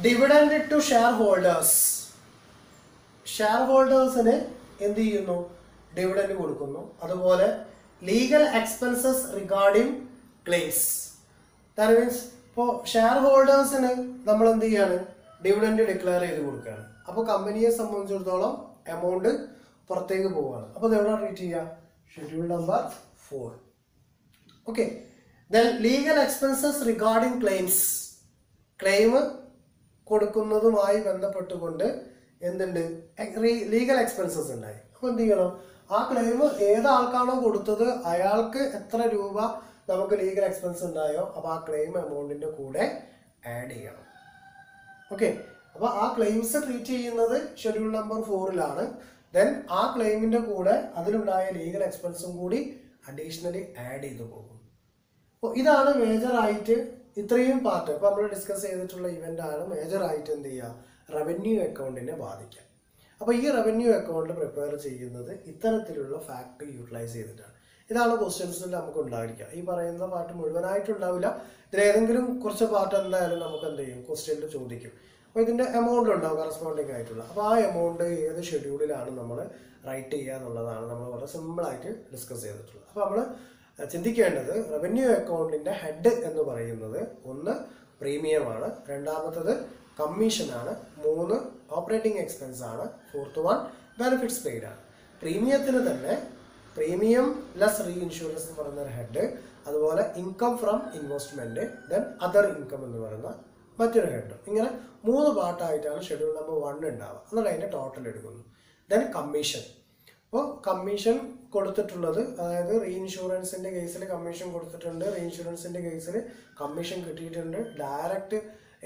S1: Dividend to shareholders. Share ഹോൾഡേഴ്സിന് എന്ത് ചെയ്യുന്നു? ഡിവിഡൻഡ് കൊടുക്കുന്നു. അതുപോലെ legal expenses regarding claims. That means ഇപ്പോൾ ഷെയർ ഹോൾഡേഴ്സിന് നമ്മൾ എന്ത് ചെയ്യാണ്? ഡിവിഡൻഡ് ഡിക്ലെയർ ചെയ്ത് കൊടുക്കുകയാണ്. അപ്പോൾ കമ്പനിയെ സംബന്ധിച്ചിടത്തോളം എമൗണ്ട് പുറത്തേക്ക് പോവുകയാണ്. അപ്പോൾ ഇത് എവിടെ ട്രീറ്റ് ചെയ്യുക? Schedule number 4. Okay. Then legal expenses regarding claims. Claim കൊടുക്കുന്നതുമായി ബന്ധപ്പെട്ടുകൊണ്ട് എന്തുണ്ട്? ലീഗൽ എക്സ്പെൻസസ് ഉണ്ടായി. അപ്പോൾ എന്ത് ചെയ്യണം? ആ ക്ലെയിം ഏതാൾക്കാണോ കൊടുത്തത് അയാൾക്ക് എത്ര രൂപ നമുക്ക് ലീഗൽ എക്സ്പെൻസ് ഉണ്ടായോ അപ്പോൾ ആ ക്ലെയിം എമൗണ്ടിന്റെ കൂടെ ആഡ് ചെയ്യണം. ഓക്കെ. അപ്പോൾ ആ ക്ലെയിംസ് ട്രീറ്റ് ചെയ്യുന്നത് ഷെഡ്യൂൾ നമ്പർ 4ലാണ്. ദെൻ ആ ക്ലെയിമിന്റെ കൂടെ അതിലുണ്ടായ ലീഗൽ എക്സ്പെൻസും കൂടി അഡീഷണലി ആഡ് ചെയ്തു പോകും. അപ്പോൾ ഇതാണ് മേജറായിട്ട് ഇത്രയും പാർട്ട് ഇപ്പോൾ നമ്മൾ ഡിസ്കസ് ചെയ്തിട്ടുള്ള ഇവന്റ് ആണ് മേജറായിട്ട് എന്ത് ചെയ്യുക? റവന്യൂ അക്കൗണ്ടിനെ ബാധിക്കുക. അപ്പോൾ ഈ റവന്യൂ അക്കൗണ്ട് പ്രിപ്പയർ ചെയ്യുന്നത് ഇത്തരത്തിലുള്ള ഫാക്ട് യൂട്ടിലൈസ് ചെയ്തിട്ടാണ്. ഇതാണ് ക്വസ്റ്റ്യൻസിൽ നമുക്ക് ഉണ്ടായിരിക്കുക. ഈ പറയുന്ന പാർട്ട് മുഴുവനായിട്ടുണ്ടാവില്ല. ഇതിലേതെങ്കിലും കുറച്ച് പാർട്ട് എന്തായാലും നമുക്ക് എന്ത് ചെയ്യും? ക്വസ്റ്റ്യനിൽ ചോദിക്കും. അപ്പോൾ ഇതിൻ്റെ എമൗണ്ട് ഉണ്ടാവും കറസ്പോണ്ടിങ് ആയിട്ടുള്ള. അപ്പോൾ ആ എമൗണ്ട് ഏത് ഷെഡ്യൂളിലാണ് നമ്മൾ റൈറ്റ് ചെയ്യുക എന്നുള്ളതാണ് നമ്മൾ വളരെ സിമ്പിളായിട്ട് ഡിസ്കസ് ചെയ്തിട്ടുള്ളത്. അപ്പോൾ നമ്മൾ ചിന്തിക്കേണ്ടത് റവന്യൂ അക്കൗണ്ടിൻ്റെ ഹെഡ് എന്ന് പറയുന്നത് ഒന്ന് പ്രീമിയമാണ്, രണ്ടാമത്തത് കമ്മീഷനാണ്, 3 ഓപ്പറേറ്റിംഗ് എക്സ്പെൻസ് ആണ്, 4th വൺ ബെനിഫിറ്റ്സ് പെയ്ഡ് ആണ്. പ്രീമിയത്തിന് തന്നെ പ്രീമിയം ലെസ് റീ ഇൻഷുറൻസ് എന്ന് പറയുന്ന ഒരു ഹെഡ്, അതുപോലെ income from investment, then other income എന്ന് പറയുന്ന മറ്റൊരു ഹെഡ്. ഇങ്ങനെ 3 പാർട്ടായിട്ടാണ് ഷെഡ്യൂൾ നമ്പർ 1 ഉണ്ടാവുക. എന്നിട്ട് അതിൻ്റെ ടോട്ടൽ എടുക്കുന്നു. Then commission. അപ്പോൾ കമ്മീഷൻ കൊടുത്തിട്ടുള്ളത്, അതായത് റീ ഇൻഷുറൻസിൻ്റെ കേസിൽ കമ്മീഷൻ കൊടുത്തിട്ടുണ്ട്, റീ ഇൻഷുറൻസിൻ്റെ കേസിൽ കമ്മീഷൻ കിട്ടിയിട്ടുണ്ട്, ഡയറക്റ്റ്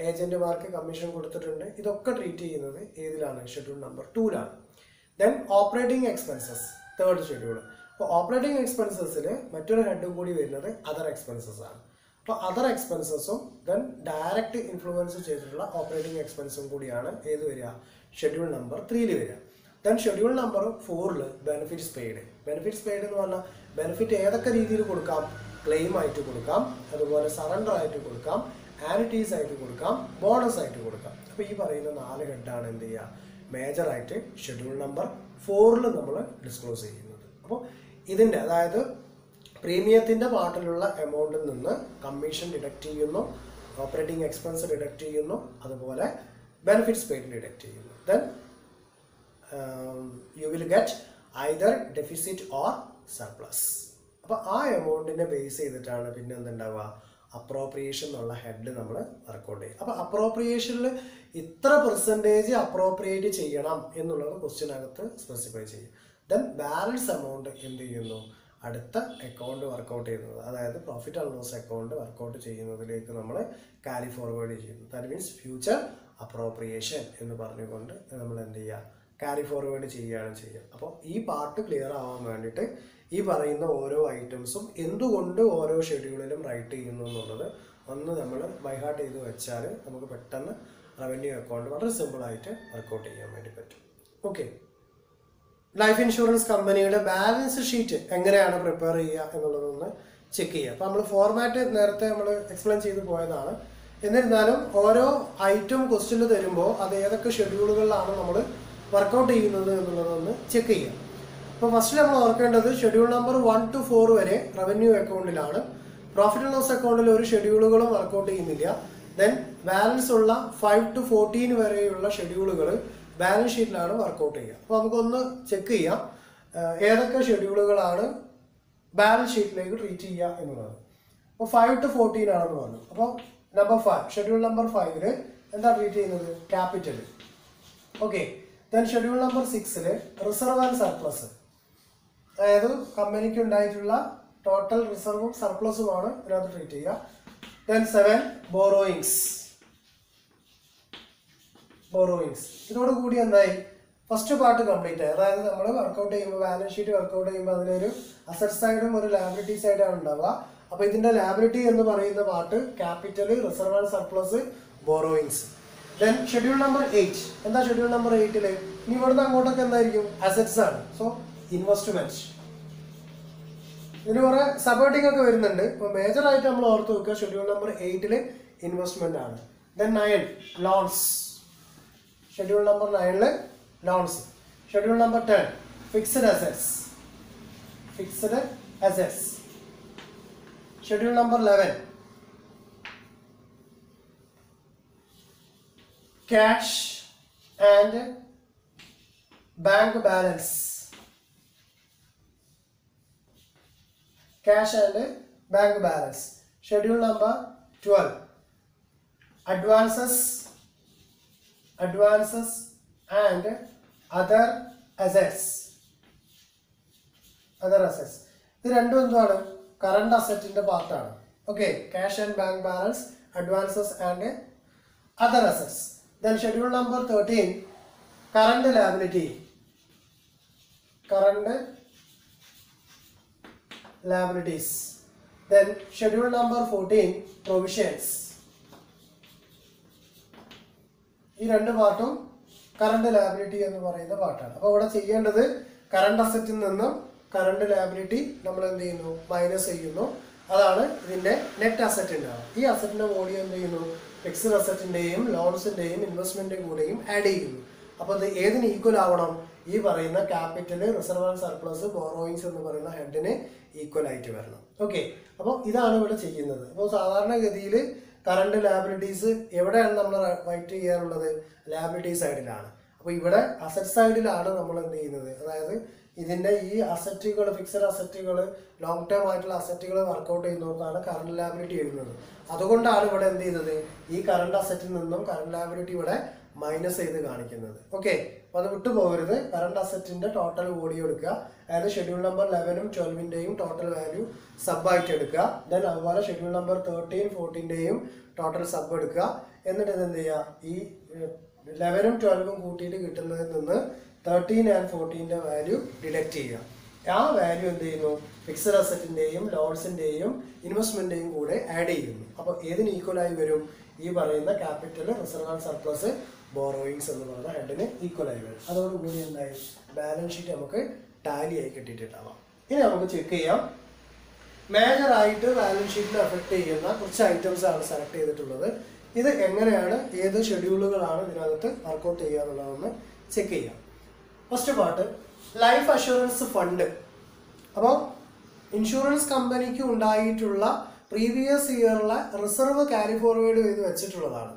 S1: ഏജന്റുമാർക്ക് കമ്മീഷൻ കൊടുത്തിട്ടുണ്ട്. ഇതൊക്കെ ട്രീറ്റ് ചെയ്യുന്നത് ഏതിലാണ്? ഷെഡ്യൂൾ നമ്പർ 2ലാണ്. Then operating expenses, 3rd schedule. അപ്പോൾ ഓപ്പറേറ്റിംഗ് എക്സ്പെൻസസിൽ മറ്റൊരു ഹെഡും കൂടി വരുന്നത് അതർ എക്സ്പെൻസസ് ആണ്. അപ്പോൾ അതർ എക്സ്പെൻസസും ദെൻ ഡയറക്റ്റ് ഇൻഫ്ലുവൻസ് ചെയ്തിട്ടുള്ള ഓപ്പറേറ്റിംഗ് എക്സ്പെൻസും കൂടിയാണ് ഏത് വരിക? ഷെഡ്യൂൾ നമ്പർ 3ൽ വരിക. ദെൻ ഷെഡ്യൂൾ നമ്പർ 4ൽ ബെനിഫിറ്റ്സ് പെയ്ഡ്. ബെനിഫിറ്റ്സ് പെയ്ഡ് എന്ന് പറഞ്ഞാൽ ബെനിഫിറ്റ് ഏതൊക്കെ രീതിയിൽ കൊടുക്കാം? ക്ലെയിം ആയിട്ട് കൊടുക്കാം, അതുപോലെ സറണ്ടർ ആയിട്ട് കൊടുക്കാം, ആനിറ്റീസ് ആയിട്ട് കൊടുക്കാം, ബോണസ് ആയിട്ട് കൊടുക്കാം. അപ്പോൾ ഈ പറയുന്ന 4 ഹെഡാണ് എന്ത് ചെയ്യുക? മേജറായിട്ട് ഷെഡ്യൂൾ നമ്പർ 4ൽ നമ്മൾ ഡിസ്ക്ലോസ് ചെയ്യുന്നത്. അപ്പോൾ ഇതിൻ്റെ, അതായത് പ്രീമിയത്തിൻ്റെ പാർട്ടിലുള്ള എമൗണ്ടിൽ നിന്ന് കമ്മീഷൻ ഡിഡക്റ്റ് ചെയ്യുന്നു, ഓപ്പറേറ്റിംഗ് എക്സ്പെൻസ് ഡിഡക്റ്റ് ചെയ്യുന്നു, അതുപോലെ ബെനിഫിറ്റ്സ് പെയ്ഡ് ഡിഡക്റ്റ് ചെയ്യുന്നു. Then you will get either deficit or surplus. അപ്പോൾ ആ എമൗണ്ടിനെ ബേസ് ചെയ്തിട്ടാണ് പിന്നെ എന്തുണ്ടാവുക, അപ്രോപ്രിയേഷൻ എന്നുള്ള ഹെഡ് നമ്മൾ വർക്കൗട്ട് ചെയ്യും. അപ്പോൾ അപ്രോപ്രിയേഷനിൽ ഇത്ര പെർസെൻറ്റേജ് അപ്രോപ്രിയേറ്റ് ചെയ്യണം എന്നുള്ളത് ക്വസ്റ്റ്യനകത്ത് സ്പെസിഫൈ ചെയ്യും. ദെൻ ബാലൻസ് എമൗണ്ട് എന്ത് ചെയ്യുന്നു, അടുത്ത അക്കൗണ്ട് വർക്കൗട്ട് ചെയ്യുന്നത്, അതായത് profit and loss account work out ചെയ്യുന്നതിലേക്ക് നമ്മൾ ക്യാരി ഫോർവേഡ് ചെയ്യുന്നു. ദാറ്റ് മീൻസ് ഫ്യൂച്ചർ അപ്രോപ്രിയേഷൻ എന്ന് പറഞ്ഞുകൊണ്ട് നമ്മൾ എന്ത് ചെയ്യുക, ക്യാരി ഫോർവേഡ് ചെയ്യുകയാണ് ചെയ്യുക. അപ്പോൾ ഈ പാർട്ട് ക്ലിയർ ആവാൻ വേണ്ടിയിട്ട് ഈ പറയുന്ന ഓരോ ഐറ്റംസും എന്തുകൊണ്ട് ഓരോ ഷെഡ്യൂളിലും റൈറ്റ് ചെയ്യുന്നു എന്നുള്ളത് ഒന്ന് നമ്മൾ ബൈഹാർട്ട് ചെയ്ത് വെച്ചാൽ നമുക്ക് പെട്ടെന്ന് റവന്യൂ അക്കൗണ്ട് വളരെ സിമ്പിളായിട്ട് വർക്കൗട്ട് ചെയ്യാൻ വേണ്ടി പറ്റും. ഓക്കെ, ലൈഫ് ഇൻഷുറൻസ് കമ്പനിയുടെ ബാലൻസ് ഷീറ്റ് എങ്ങനെയാണ് പ്രിപ്പയർ ചെയ്യുക എന്നുള്ളതൊന്ന് ചെക്ക് ചെയ്യുക. അപ്പോൾ നമ്മൾ ഫോർമാറ്റ് നേരത്തെ നമ്മൾ എക്സ്പ്ലെയിൻ ചെയ്ത് പോയതാണ്. എന്നിരുന്നാലും ഓരോ ഐറ്റം ക്വസ്റ്റ്യന് തരുമ്പോൾ അത് ഏതൊക്കെ ഷെഡ്യൂളുകളിലാണ് നമ്മൾ വർക്കൗട്ട് ചെയ്യുന്നത് എന്നുള്ളതൊന്ന് ചെക്ക് ചെയ്യാം. അപ്പോൾ ഫസ്റ്റ് നമ്മൾ ഓർക്കേണ്ടത് ഷെഡ്യൂൾ നമ്പർ 1 to 4 വരെ റവന്യൂ അക്കൗണ്ടിലാണ്. പ്രോഫിറ്റ് ആൻഡ് ലോസ് അക്കൗണ്ടിൽ ഒരു ഷെഡ്യൂളുകളും വർക്കൗട്ട് ചെയ്യുന്നില്ല. ദെൻ ബാലൻസ് ഉള്ള 5 to 14 വരെയുള്ള ഷെഡ്യൂളുകൾ ബാലൻസ് ഷീറ്റിലാണ് വർക്കൗട്ട് ചെയ്യുക. അപ്പോൾ നമുക്കൊന്ന് ചെക്ക് ചെയ്യാം ഏതൊക്കെ ഷെഡ്യൂളുകളാണ് ബാലൻസ് ഷീറ്റിലേക്ക് ട്രീറ്റ് ചെയ്യുക എന്നുള്ളത്. അപ്പോൾ 5 to 14 ആണെന്ന് പറഞ്ഞു. അപ്പോൾ നമ്പർ 5, ഷെഡ്യൂൾ നമ്പർ 5 എന്താ ട്രീറ്റ് ചെയ്യുന്നത്, capital. Okay, then schedule number 6 reserve and surplus, അതായത് കമ്പനിക്ക് ഉണ്ടായിട്ടുള്ള ടോട്ടൽ റിസർവും സർപ്ലസുമാണ് ഇതിനകത്ത് ട്രീറ്റ് ചെയ്യുക. Then 7 borrowings. ഇതോടുകൂടി എന്തായി, ഫസ്റ്റ് പാർട്ട് കംപ്ലീറ്റ് ആയി. അതായത് നമ്മൾ വർക്കൗട്ട് ചെയ്യുമ്പോൾ ബാലൻസ് ഷീറ്റ് വർക്കൗട്ട് ചെയ്യുമ്പോൾ അതിലൊരു അസറ്റ് സൈഡും ഒരു ലാബിലിറ്റി സൈഡാണ് ഉണ്ടാവുക. അപ്പോൾ ഇതിന്റെ ലാബിലിറ്റി എന്ന് പറയുന്ന part capital, reserve and surplus, borrowings. Then schedule number 8, എന്താ ഷെഡ്യൂൾ നമ്പർ 8 ഇനി ഇവിടുന്ന് അങ്ങോട്ടൊക്കെ എന്തായിരിക്കും, അസറ്റ്സ് ആണ്. So investment. ഇതിന് കുറെ സബോർഡിംഗ് ഒക്കെ വരുന്നുണ്ട്. ഇപ്പോൾ മേജർ ആയിട്ട് നമ്മൾ ഓർത്ത് വെക്കുക ഷെഡ്യൂൾ നമ്പർ 8 ഇൻവെസ്റ്റ്മെന്റ് ആണ്. Then 9 loans. Schedule number 9 loans. Schedule number 10 fixed assets. Schedule number 11 cash and bank balance. Schedule number 12 advances and other assets. ഇത് രണ്ടും എന്താണ്, കറണ്ട് അസറ്റിന്റെ പാർട്ടാണ്. Okay, cash and bank balance, advances and other assets. Then schedule number 13 current liabilities. Then schedule number 14 provisions. ഈ രണ്ട് പാർട്ടും current liability എന്ന് പറയുന്ന പാർട്ടാണ്. അപ്പോൾ ഇവിടെ ചെയ്യേണ്ടത് കറണ്ട് അസറ്റിൽ നിന്നും കറണ്ട് ലാബിലിറ്റി നമ്മൾ എന്ത് ചെയ്യുന്നു, മൈനസ് ചെയ്യുന്നു. അതാണ് ഇതിന്റെ നെറ്റ് അസറ്റ് ഉണ്ടാവുക. ഈ അസറ്റിന്റെ വോളിയം എന്ത് ചെയ്യുന്നു, ഫിക്സഡ് അസറ്റിന്റെയും ലോൺസിന്റെയും ഇൻവെസ്റ്റ്മെന്റിന്റെ കൂടെയും ആഡ് ചെയ്യുന്നു. അപ്പോൾ അത് ഏതിന് ഈക്വൽ ആവണം, ഈ പറയുന്ന capital, reserve and surplus, borrowings എന്ന് പറയുന്ന ഹെഡിന് ഈക്വൽ ആയിട്ട് വരണം. ഓക്കെ, അപ്പോൾ ഇതാണ് ഇവിടെ ചെയ്യുന്നത്. അപ്പോൾ സാധാരണഗതിയിൽ കറണ്ട് ലാബിലിറ്റീസ് എവിടെയാണ് നമ്മൾ റൈറ്റ് ചെയ്യാറുള്ളത്, ലാബിലിറ്റി സൈഡിലാണ്. അപ്പോൾ ഇവിടെ അസറ്റ് സൈഡിലാണ് നമ്മൾ എന്ത് ചെയ്യുന്നത്, അതായത് ഇതിന്റെ ഈ അസറ്റുകൾ, ഫിക്സഡ് അസറ്റുകൾ, ലോങ് ടേം ആയിട്ടുള്ള അസറ്റുകൾ വർക്കൗട്ട് ചെയ്യുന്നതാണ് കറണ്ട് ലാബിലിറ്റി എഴുതുന്നത്. അതുകൊണ്ടാണ് ഇവിടെ എന്ത് ചെയ്തത്, ഈ കറണ്ട് അസറ്റിൽ നിന്നും കറണ്ട് ലാബിലിറ്റി ഇവിടെ മൈനസ് ചെയ്ത് കാണിക്കുന്നത്. ഓക്കെ, അപ്പോൾ അത് വിട്ടുപോകരുത്. കറണ്ട് അസറ്റിന്റെ ടോട്ടൽ വോളിയം എടുക്കുക, അതായത് ഷെഡ്യൂൾ നമ്പർ 11ഉം 12ന്റെയും ടോട്ടൽ വാല്യൂ സബ് ആയിട്ട് എടുക്കുക. ദെൻ അതുപോലെ ഷെഡ്യൂൾ നമ്പർ 13, 14ന്റെയും ടോട്ടൽ സബ് എടുക്കുക. എന്നിട്ട് ഇത് എന്ത് ചെയ്യുക, ഈ 11ഉം 12ഉം കൂട്ടിയിട്ട് കിട്ടുന്നതിൽ നിന്ന് 13 and 14ന്റെ വാല്യൂ ഡിഡക്ട് ചെയ്യുക. ആ വാല്യൂ എന്ത് ചെയ്യുന്നു, ഫിക്സഡ് അസറ്റിന്റെയും ലോൺസിന്റെയും ഇൻവെസ്റ്റ്മെന്റിന്റെയും കൂടെ ആഡ് ചെയ്യുന്നു. അപ്പോൾ ഏതിന് ഈക്വൽ ആയി വരും, ഈ പറയുന്ന capital, reserve and surplus, borrowings എന്ന് പറയുന്ന ഹെഡിന് ഈക്വൽ ആയി വരും. അതോടുകൂടി എന്തായി, ബാലൻസ് ഷീറ്റ് നമുക്ക് ടാലി ആയി കിട്ടിയിട്ടുണ്ടാവാം. ഇനി നമുക്ക് ചെക്ക് ചെയ്യാം, മേജർ ആയിട്ട് ബാലൻസ് ഷീറ്റിൽ അഫക്ട് ചെയ്യുന്ന കുറച്ച് ഐറ്റംസ് ആണ് സെലക്ട് ചെയ്തിട്ടുള്ളത്. ഇത് എങ്ങനെയാണ്, ഏത് ഷെഡ്യൂളുകളാണ് ഇതിനകത്ത് വർക്കൗട്ട് ചെയ്യുക എന്നുള്ളതൊന്ന് ചെക്ക് ചെയ്യാം. First part life assurance fund. അപ്പോൾ ഇൻഷുറൻസ് കമ്പനിക്ക് ഉണ്ടായിട്ടുള്ള പ്രീവിയസ് ഇയറിലെ റിസർവ് ക്യാരി ഫോർവേഡ് ചെയ്ത് വെച്ചിട്ടുള്ളതാണ്.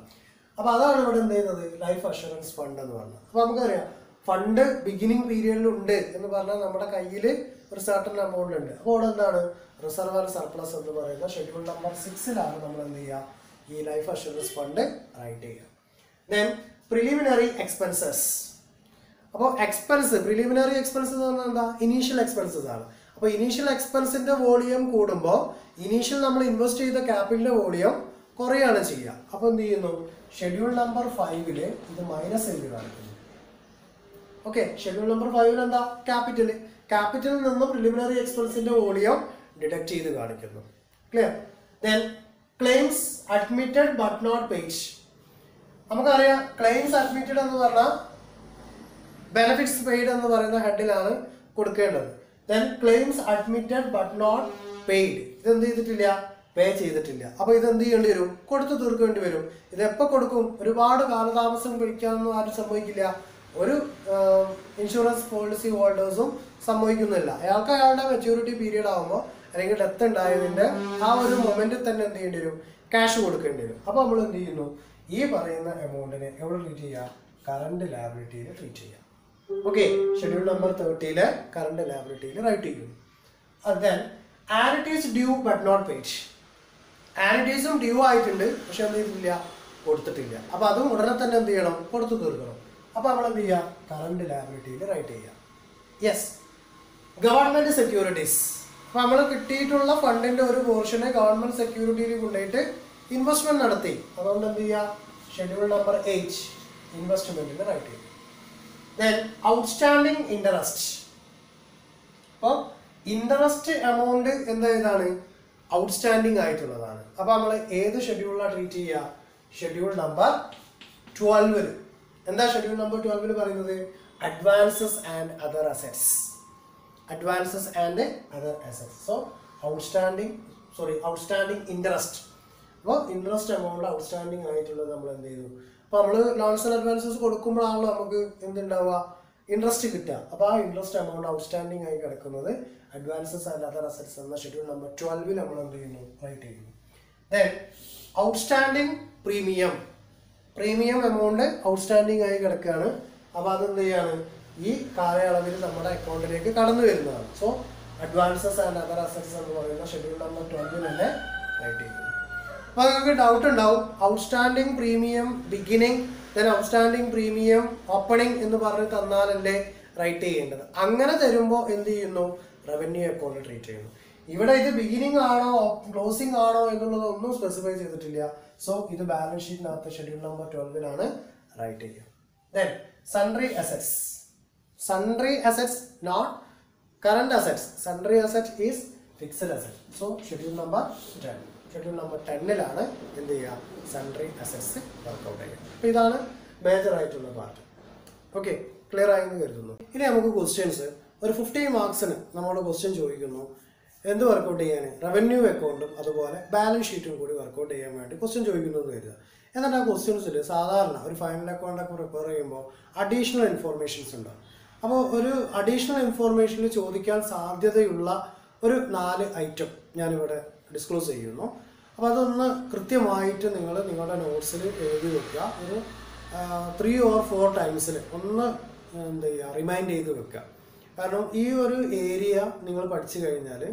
S1: അപ്പോൾ അതാണ് ഇവിടെ എന്ത് ചെയ്യുന്നത്, ലൈഫ് അഷുറൻസ് ഫണ്ട് എന്ന് പറഞ്ഞത്. അപ്പോൾ നമുക്കറിയാം ഫണ്ട് ബിഗിനിങ് പീരിയഡിൽ ഉണ്ട് എന്ന് പറഞ്ഞാൽ നമ്മുടെ കയ്യിൽ ഒരു സർട്ടൺ എമൗണ്ട് ഉണ്ട്. അപ്പോൾ ഇവിടെ എന്താണ് റിസർവ് ആൻഡ് സർപ്ലസ് എന്ന് പറയുന്ന ഷെഡ്യൂൾ നമ്പർ 6 നമ്മൾ എന്ത് ചെയ്യുക, ഈ ലൈഫ് അഷുറൻസ് ഫണ്ട് റൈറ്റ് ചെയ്യുക. Then preliminary expenses. അപ്പോൾ എക്സ്പെൻസ്, പ്രിലിമിനറി എക്സ്പെൻസ് എന്ന് പറഞ്ഞാൽ എന്താ, ഇനീഷ്യൽ എക്സ്പെൻസസ് ആണ്. അപ്പോൾ ഇനീഷ്യൽ എക്സ്പെൻസിന്റെ വോളിയം കൂടുമ്പോൾ ഇനീഷ്യൽ നമ്മൾ ഇൻവെസ്റ്റ് ചെയ്ത ക്യാപിറ്റലിന്റെ വോളിയം കുറയാണ് ചെയ്യുക. അപ്പോൾ എന്ത് ചെയ്യുന്നു, ഷെഡ്യൂൾ നമ്പർ 5 ഇത് മൈനസ് ചെയ്ത് കാണിക്കുന്നു. ഓക്കെ, ഷെഡ്യൂൾ നമ്പർ 5 എന്താ, ക്യാപിറ്റലിൽ നിന്നും പ്രിലിമിനറി എക്സ്പെൻസിന്റെ വോളിയം ഡിഡക്ട് ചെയ്ത് കാണിക്കുന്നു. Clear? Then claims admitted but not paid. നമുക്കറിയാം ക്ലെയിംസ് അഡ്മിറ്റഡ് എന്ന് പറഞ്ഞാൽ ബെനിഫിറ്റ്സ് പെയ്ഡ് എന്ന് പറയുന്ന ഹെഡിലാണ് കൊടുക്കേണ്ടത്. Then claims admitted but not paid, ഇതെന്ത് ചെയ്തിട്ടില്ല, പേ ചെയ്തിട്ടില്ല. അപ്പോൾ ഇതെന്ത് ചെയ്യേണ്ടി വരും, കൊടുത്തു തീർക്കേണ്ടി വരും. ഇതെപ്പോൾ കൊടുക്കും, ഒരുപാട് കാലതാമസം കഴിക്കാനൊന്നും ആരും സംഭവിക്കില്ല. ഒരു ഇൻഷുറൻസ് പോളിസി ഹോൾഡേഴ്സും സംഭവിക്കുന്നില്ല. അയാൾക്ക് അയാളുടെ മെച്യൂരിറ്റി പീരീഡ് ആകുമ്പോൾ അല്ലെങ്കിൽ ഡെത്ത് ഉണ്ടായതിൻ്റെ ആ ഒരു മൊമെന്റിൽ തന്നെ എന്ത് ചെയ്യേണ്ടി വരും, ക്യാഷ് കൊടുക്കേണ്ടി വരും. അപ്പോൾ നമ്മൾ എന്ത് ചെയ്യുന്നു, ഈ പറയുന്ന എമൗണ്ടിനെ എവിടെ ട്രീറ്റ് ചെയ്യുക, കറണ്ട് ലയബിലിറ്റിയിൽ ട്രീറ്റ് ചെയ്യുക. ഓക്കെ, ഷെഡ്യൂൾ നമ്പർ 30 കറണ്ട് ലയബിലിറ്റിയിൽ റൈറ്റ് ചെയ്യുന്നു. Then annuities due but not paid. ആനിറ്റീസും ഡ്യൂ ആയിട്ടുണ്ട്, പക്ഷെ എന്ത് ചെയ്തിട്ടില്ല, കൊടുത്തിട്ടില്ല. അപ്പോൾ അതും ഉടനെ തന്നെ എന്ത് ചെയ്യണം, കൊടുത്തു തീർക്കണം. അപ്പോൾ നമ്മൾ എന്ത് ചെയ്യുക, കറണ്ട് ലയബിലിറ്റിയിൽ റൈറ്റ് ചെയ്യുക. Yes, government securities. അപ്പോൾ നമ്മൾ കിട്ടിയിട്ടുള്ള ഫണ്ടിന്റെ ഒരു പോർഷനെ ഗവൺമെന്റ് സെക്യൂരിറ്റിയിൽ കൊണ്ടുപോയിട്ട് ഇൻവെസ്റ്റ്മെന്റ് നടത്തി. അതുകൊണ്ട് എന്ത് ചെയ്യുക, ഷെഡ്യൂൾ നമ്പർ 8 ഇൻവെസ്റ്റ്മെന്റിൽ റൈറ്റ് ചെയ്യും. Then outstanding interest. അപ്പോൾ ഇൻട്രസ്റ്റ് എമൗണ്ട് എന്താണ്, ഔട്ട്സ്റ്റാൻഡിങ് ആയിട്ടുള്ളതാണ്. അപ്പോൾ നമ്മൾ ഏത് ഷെഡ്യൂളിലാണ് ട്രീറ്റ് ചെയ്യുക, ഷെഡ്യൂൾ നമ്പർ 12. എന്താ ഷെഡ്യൂൾ നമ്പർ 12 പറയുന്നത്, advances and other assets. Advances and other assets. So outstanding interest. അപ്പോൾ ഇൻട്രസ്റ്റ് എമൗണ്ട് ഔട്ട്സ്റ്റാൻഡിങ് ആയിട്ടുള്ളത് നമ്മൾ എന്ത് ചെയ്തു, അപ്പോൾ നമ്മൾ ലോൺസ് ആൻഡ് അഡ്വാൻസസ് കൊടുക്കുമ്പോഴാണല്ലോ നമുക്ക് എന്തുണ്ടാവുക, ഇൻട്രസ്റ്റ് കിട്ടുക. അപ്പോൾ ആ ഇൻട്രസ്റ്റ് എമൗണ്ട് ഔട്ട്സ്റ്റാൻഡിങ് ആയി കിടക്കുന്നത് അഡ്വാൻസസ് ആൻഡ് അതർ അസറ്റ്സ് എന്ന ഷെഡ്യൂൾ നമ്പർ 12 നമ്മൾ എന്ത് ചെയ്യുന്നു, റൈറ്റ് ചെയ്യുന്നു. Then outstanding premium. Premium amount outstanding ആയി കിടക്കുകയാണ്. അപ്പോൾ അതെന്ത് ചെയ്യാണ്, ഈ കാലയളവിൽ നമ്മുടെ അക്കൗണ്ടിലേക്ക് കടന്നു വരുന്നതാണ്. So advances and other assets എന്ന് പറയുന്ന ഷെഡ്യൂൾ നമ്പർ 12 തന്നെ റൈറ്റ് ചെയ്യുന്നു. അപ്പോൾ നിങ്ങൾക്ക് ഡൗട്ട് ഉണ്ടാവും, outstanding premium beginning, then outstanding premium opening എന്ന് പറഞ്ഞ് തന്നാലല്ലേ റൈറ്റ് ചെയ്യേണ്ടത്. അങ്ങനെ തരുമ്പോൾ എന്ത് ചെയ്യുന്നു, റവന്യൂ അക്കൗണ്ട് ട്രീറ്റ് ചെയ്യുന്നു. ഇവിടെ ഇത് ബിഗിനിങ് ആണോ ക്ലോസിംഗ് ആണോ എന്നുള്ളത് ഒന്നും സ്പെസിഫൈ ചെയ്തിട്ടില്ല. സോ ഇത് ബാലൻസ് ഷീറ്റിനകത്ത് ഷെഡ്യൂൾ നമ്പർ 12 റൈറ്റ് ചെയ്യുക. Then sundry assets. Sundry assets not current assets. Sundry asset is fixed asset. So schedule number 10. Schedule number 10 എന്ത് ചെയ്യുക, സൺട്രി അസറ്റ്സ് വർക്ക്ഔട്ട് ചെയ്യുക. അപ്പോൾ ഇതാണ് മേജർ ആയിട്ടുള്ള പാർട്ട്. ഓക്കെ, ക്ലിയർ ആയെന്ന് കരുതുന്നു. ഇനി നമുക്ക് ക്വസ്റ്റ്യൻസ് ഒരു 50 മാർക്സിന് നമ്മൾ ക്വസ്റ്റ്യൻ ചോദിക്കുന്നു, എന്ത് വർക്കൗട്ട് ചെയ്യാൻ, റവന്യൂ അക്കൗണ്ടും അതുപോലെ ബാലൻസ് ഷീറ്റും കൂടി വർക്കൗട്ട് ചെയ്യാൻ വേണ്ടി ക്വസ്റ്റ്യൻ ചോദിക്കുന്നു എന്ന് കരുതുക. എന്നിട്ട് ആ ക്വസ്റ്റ്യൻസിൽ സാധാരണ ഒരു ഫൈനൽ അക്കൗണ്ടൊക്കെ പ്രിപ്പയർ ചെയ്യുമ്പോൾ അഡീഷണൽ ഇൻഫോർമേഷൻസ് ഉണ്ടാവും. അപ്പോൾ ഒരു അഡീഷണൽ ഇൻഫോർമേഷനിൽ ചോദിക്കാൻ സാധ്യതയുള്ള ഒരു 4 ഐറ്റം ഞാനിവിടെ ഡിസ്ക്ലോസ് ചെയ്യുന്നു. അപ്പോൾ അതൊന്ന് കൃത്യമായിട്ട് നിങ്ങൾ നിങ്ങളുടെ നോട്ട്സിൽ എഴുതി വെക്കുക. ഒരു 3 or 4 ടൈംസിൽ ഒന്ന് എന്ത് ചെയ്യുക, റിമൈൻഡ് ചെയ്ത് വെക്കുക. കാരണം ഈ ഒരു ഏരിയ നിങ്ങൾ പഠിച്ചു കഴിഞ്ഞാൽ